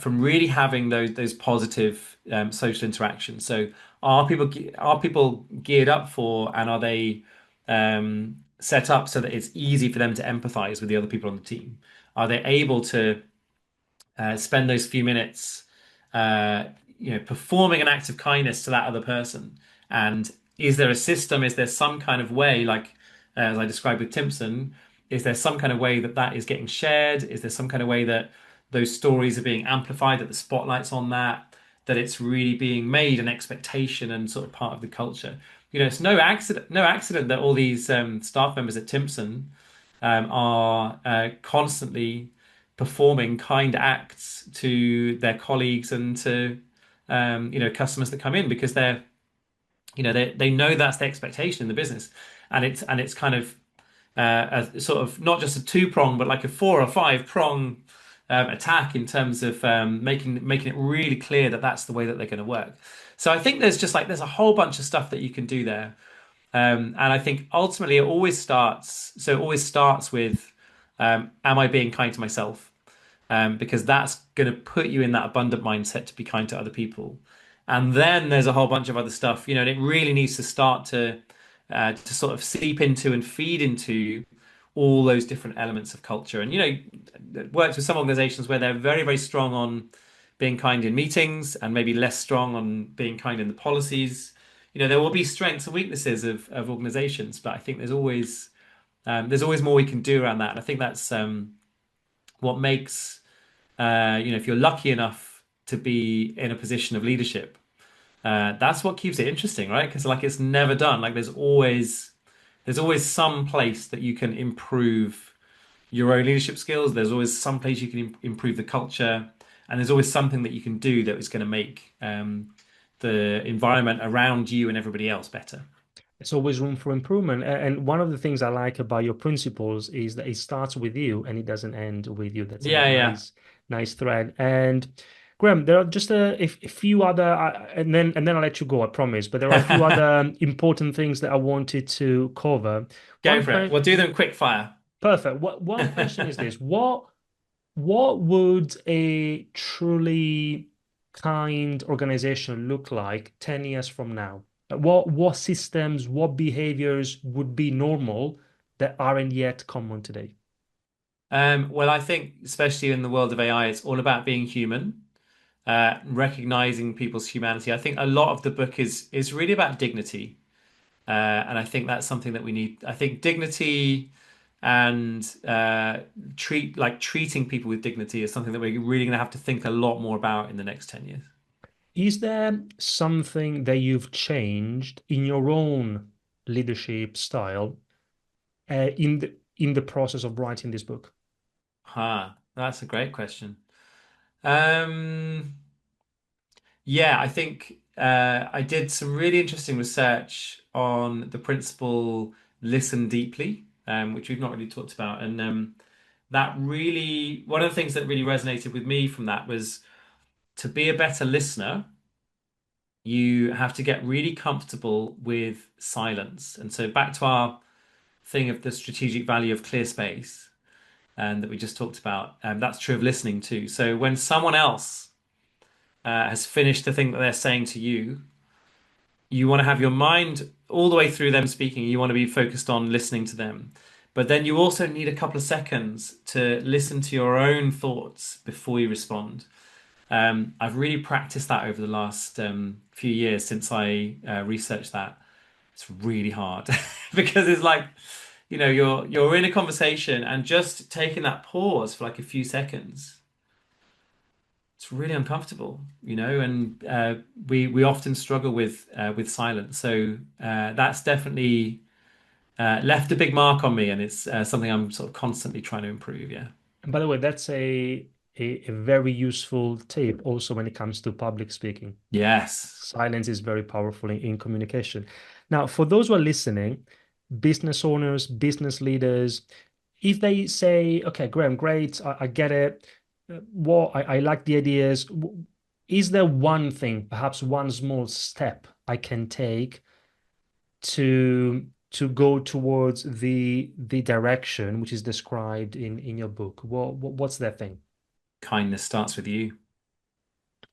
really having those positive social interactions. So are people geared up for, and are they set up so that it's easy for them to empathize with the other people on the team? Are they able to spend those few minutes, uh, performing an act of kindness to that other person? And is there a system? Is there some kind of way, like as I described with Timpson, is there some kind of way that that is getting shared? Is there some kind of way that those stories are being amplified, that the spotlight's on that, that it's really being made an expectation and sort of part of the culture? It's no accident that all these staff members at Timpson are constantly performing kind acts to their colleagues and to customers that come in, because they know that's the expectation in the business, and it's kind of a sort of not just a two prong but like a four or five prong attack in terms of making it really clear that that's the way that they're going to work. So I think there's a whole bunch of stuff that you can do there. And I think ultimately it always starts with, am I being kind to myself? Because that's going to put you in that abundant mindset to be kind to other people. And then there's a whole bunch of other stuff, and it really needs to start to sort of seep into and feed into all those different elements of culture. And it works with some organizations where they're very, very strong on being kind in meetings and maybe less strong on being kind in the policies. There will be strengths and weaknesses of organizations, but I think there's always more we can do around that. And I think that's what makes if you're lucky enough to be in a position of leadership, that's what keeps it interesting, right? Because like it's never done. Like there's always some place that you can improve your own leadership skills. There's always some place you can improve the culture, and there's always something that you can do that is going to make the environment around you and everybody else better.
It's always room for improvement. And one of the things I like about your principles is that it starts with you and it doesn't end with you. That's a
Yeah, yeah.
nice thread. And Graham, there are just a few other, and then I'll let you go, I promise. But there are a few other important things that I wanted to cover.
Go
One
for it.
que
We'll do them quick fire.
Perfect. One question is this: what would a truly kind organization look like 10 years from now? What systems, what behaviors would be normal that aren't yet common today?
Well, I think especially in the world of AI, it's all about being human, recognizing people's humanity. I think a lot of the book is really about dignity. And I think that's something that we need. I think dignity and treating people with dignity is something that we're really going to have to think a lot more about in the next 10 years.
Is there something that you've changed in your own leadership style in the process of writing this book?
That's a great question. Um, yeah, I think I did some really interesting research on the principle listen deeply, which we've not really talked about. And one of the things that really resonated with me from that was, to be a better listener, you have to get really comfortable with silence. And so back to our thing of the strategic value of clear space, and that we just talked about, that's true of listening too. So when someone else has finished the thing that they're saying to you, you want to have your mind all the way through them speaking. You want to be focused on listening to them. But then you also need a couple of seconds to listen to your own thoughts before you respond. I've really practiced that over the last few years since I researched that. It's really hard because it's like, you're in a conversation and just taking that pause for like a few seconds. It's really uncomfortable, and we often struggle with silence. So that's definitely left a big mark on me, and it's something I'm sort of constantly trying to improve. Yeah.
And by the way, that's a very useful tip also when it comes to public speaking.
Yes.
Silence is very powerful in communication. Now, for those who are listening, business owners, business leaders, if they say, okay, Graham, great, I get it. I like the ideas. Is there one thing, perhaps one small step I can take to to go towards the direction which is described in your book? What's that thing?
Kindness starts with you.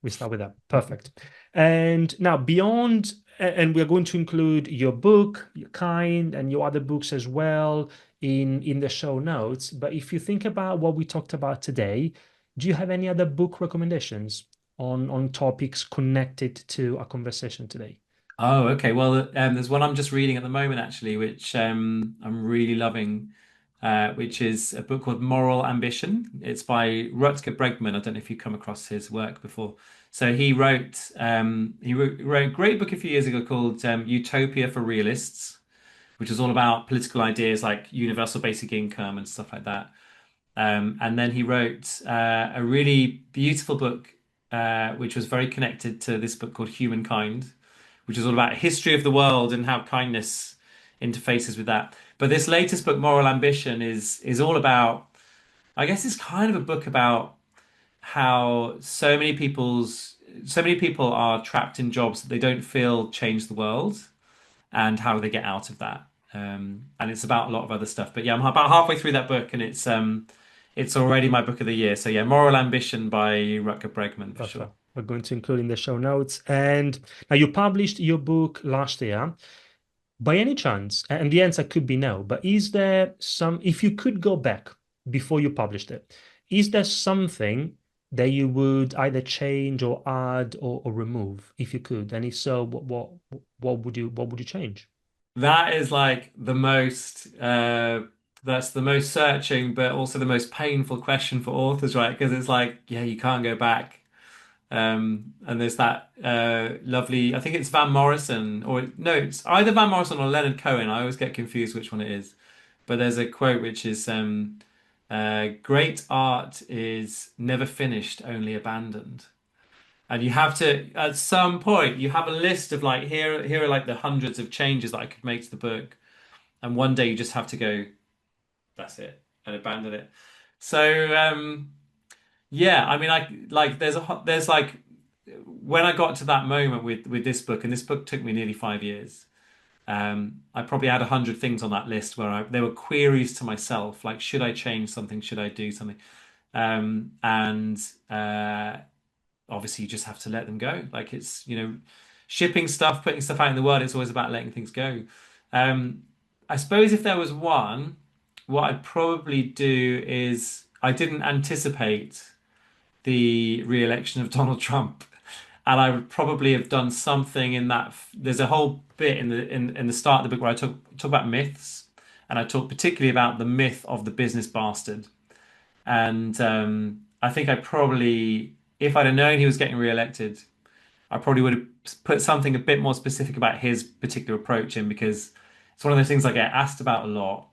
We start with that. Perfect. And now beyond, and we're going to include your book, your kind, and your other books as well in the show notes. But if you think about what we talked about today, do you have any other book recommendations on topics connected to our conversation today?
Oh, okay. Well, there's one I'm just reading at the moment, actually, which I'm really loving, which is a book called Moral Ambition. It's by Rutger Bregman. I don't know if you've come across his work before. So he wrote a great book a few years ago called Utopia for Realists, which is all about political ideas like universal basic income and stuff like that. And then he wrote a really beautiful book, which was very connected to this book called Humankind, which is all about history of the world and how kindness interfaces with that. But this latest book, Moral Ambition, is all about, I guess it's kind of a book about how so many people are trapped in jobs that they don't feel change the world and how they get out of that. And it's about a lot of other stuff. But yeah, I'm about halfway through that book and it's already my book of the year. So yeah, Moral Ambition by Rutger Bregman for sure.
Perfect. We're going to include in the show notes. And now you published your book last year. By any chance, and the answer could be no, but is there some, if you could go back before you published it, is there something that you would either change or add or remove if you could? And if so, what would you change?
That is like the most that's the most searching but also the most painful question for authors, right? Because it's like, yeah, you can't go back. And there's that lovely, I think it's Van Morrison, or no, it's either Van Morrison or Leonard Cohen. I always get confused which one it is. But there's a quote which is great art is never finished, only abandoned. And you have to, at some point, you have a list of like, here are like the hundreds of changes that I could make to the book. And one day you just have to go, that's it, and abandon it. So, yeah, I mean, there's like, when I got to that moment with this book, and this book took me nearly 5 years, I probably had 100 things on that list where there were queries to myself, like, should I change something? Should I do something? And obviously you just have to let them go. Like it's, shipping stuff, putting stuff out in the world, it's always about letting things go. Um, I suppose if there was one, what I'd probably do is I didn't anticipate the re-election of Donald Trump. And I would probably have done something in that. There's a whole bit in the start of the book where I talk about myths, and I talk particularly about the myth of the business bastard. And I think I probably, if I'd have known he was getting re-elected, I probably would have put something a bit more specific about his particular approach in because it's one of those things I get asked about a lot.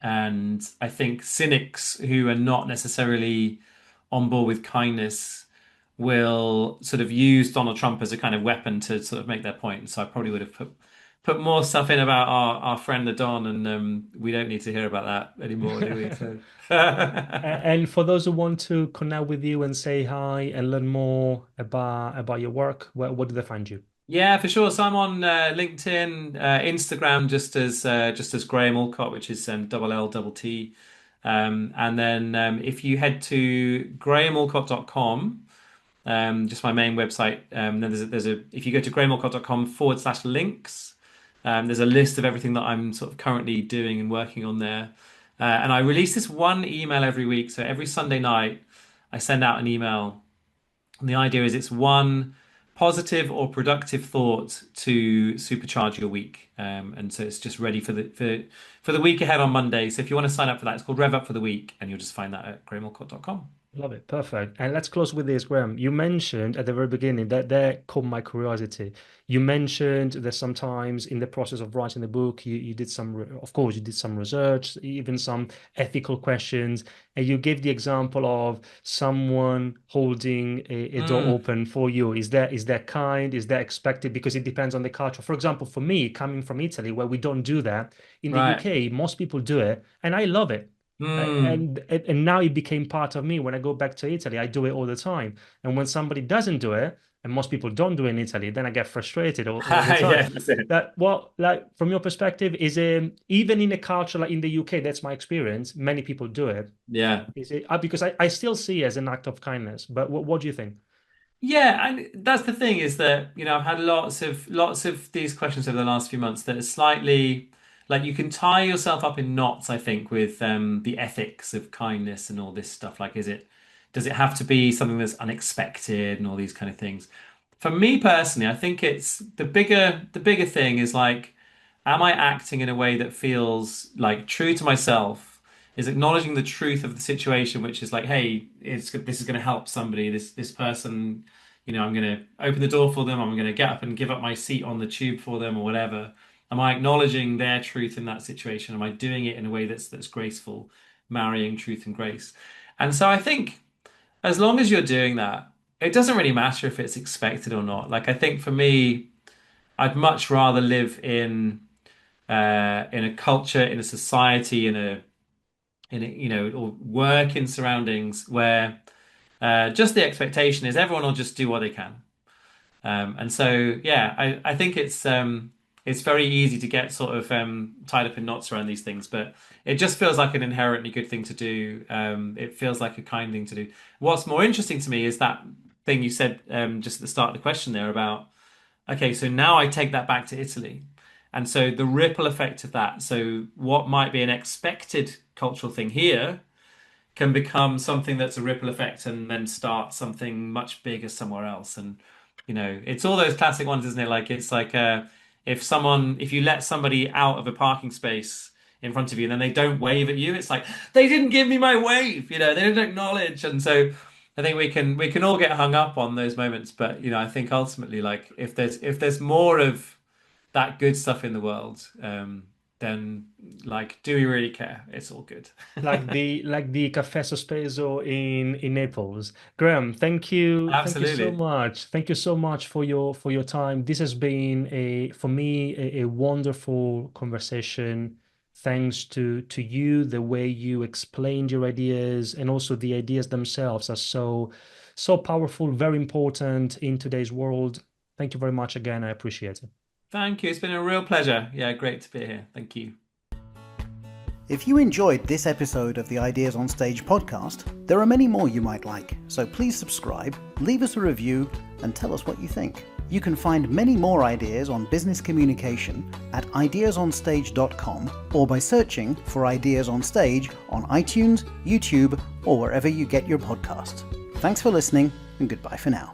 And I think cynics who are not necessarily on board with kindness will sort of use Donald Trump as a kind of weapon to sort of make their point. So I probably would have put more stuff in about our friend the Don, and we don't need to hear about that anymore, do we? So
And for those who want to connect with you and say hi and learn more about your work, where do they find you?
yeah, for sure. So I'm on LinkedIn, Instagram, just as Graham Allcott, which is double L double T. And then if you head to grahamallcott.com, just my main website. Then there's a if you go to grahamallcott.com/links, there's a list of everything that I'm sort of currently doing and working on there. And I release this one email every week. So every Sunday night, I send out an email. And the idea is it's one positive or productive thought to supercharge your week. And so it's just ready for the week ahead on Monday. So if you want to sign up for that, it's called Rev Up for the Week, and you'll just find that at grahamallcott.com.
Love it. Perfect. And let's close with this, Graham. You mentioned at the very beginning that caught my curiosity. You mentioned that sometimes in the process of writing the book, you did of course, you did some research, even some ethical questions. And you gave the example of someone holding a door
Mm,
open for you. Is that kind? Is that expected? Because it depends on the culture. For example, for me, coming from Italy, where we don't do that, in the
right.
UK, most people do it, and I love it.
Mm,
And now it became part of me. When I go back to Italy, I do it all the time. And when somebody doesn't do it, and most people don't do in Italy, then I get frustrated all the time.
Yeah, that's it.
That well, like from your perspective, is even in a culture like in the UK, that's my experience. Many people do it.
Yeah.
Is it because I still see it as an act of kindness. But what do you think?
Yeah, and that's the thing is that, I've had lots of these questions over the last few months that are slightly like you can tie yourself up in knots, I think, with the ethics of kindness and all this stuff. Like, does it have to be something that's unexpected and all these kind of things? For me personally, I think it's the bigger thing is like, am I acting in a way that feels like true to myself? Is acknowledging the truth of the situation, which is like, hey, this is going to help somebody. This person, I'm going to open the door for them. I'm going to get up and give up my seat on the tube for them or whatever. Am I acknowledging their truth in that situation? Am I doing it in a way that's graceful, marrying truth and grace? And so I think as long as you're doing that, it doesn't really matter if it's expected or not. Like I think for me, I'd much rather live in a culture, in a society, or work in surroundings where just the expectation is everyone will just do what they can. And so, yeah, I think it's very easy to get sort of tied up in knots around these things, but it just feels like an inherently good thing to do. It feels like a kind thing to do. What's more interesting to me is that thing you said just at the start of the question there about, okay, so now I take that back to Italy. And so the ripple effect of that. So what might be an expected cultural thing here can become something that's a ripple effect and then start something much bigger somewhere else. And, it's all those classic ones, isn't it? Like it's like if you let somebody out of a parking space in front of you and then they don't wave at you, it's like they didn't give me my wave, they didn't acknowledge. And so I think we can all get hung up on those moments, but I think ultimately like if there's more of that good stuff in the world, then like, do we really care? It's all good.
Like the Caffè Sospeso in Naples. Graham, thank you so
Absolutely.
much. Thank you so much for your time. This has been for me a wonderful conversation. Thanks to you, the way you explained your ideas and also the ideas themselves are so powerful, very important in today's world. Thank you very much again. I appreciate it.
Thank you. It's been a real pleasure. Yeah, great to be here. Thank you.
If you enjoyed this episode of the Ideas on Stage podcast, there are many more you might like, so please subscribe, leave us a review, and tell us what you think. You can find many more ideas on business communication at ideasonstage.com or by searching for Ideas on Stage on iTunes, YouTube, or wherever you get your podcasts. Thanks for listening, and goodbye for now.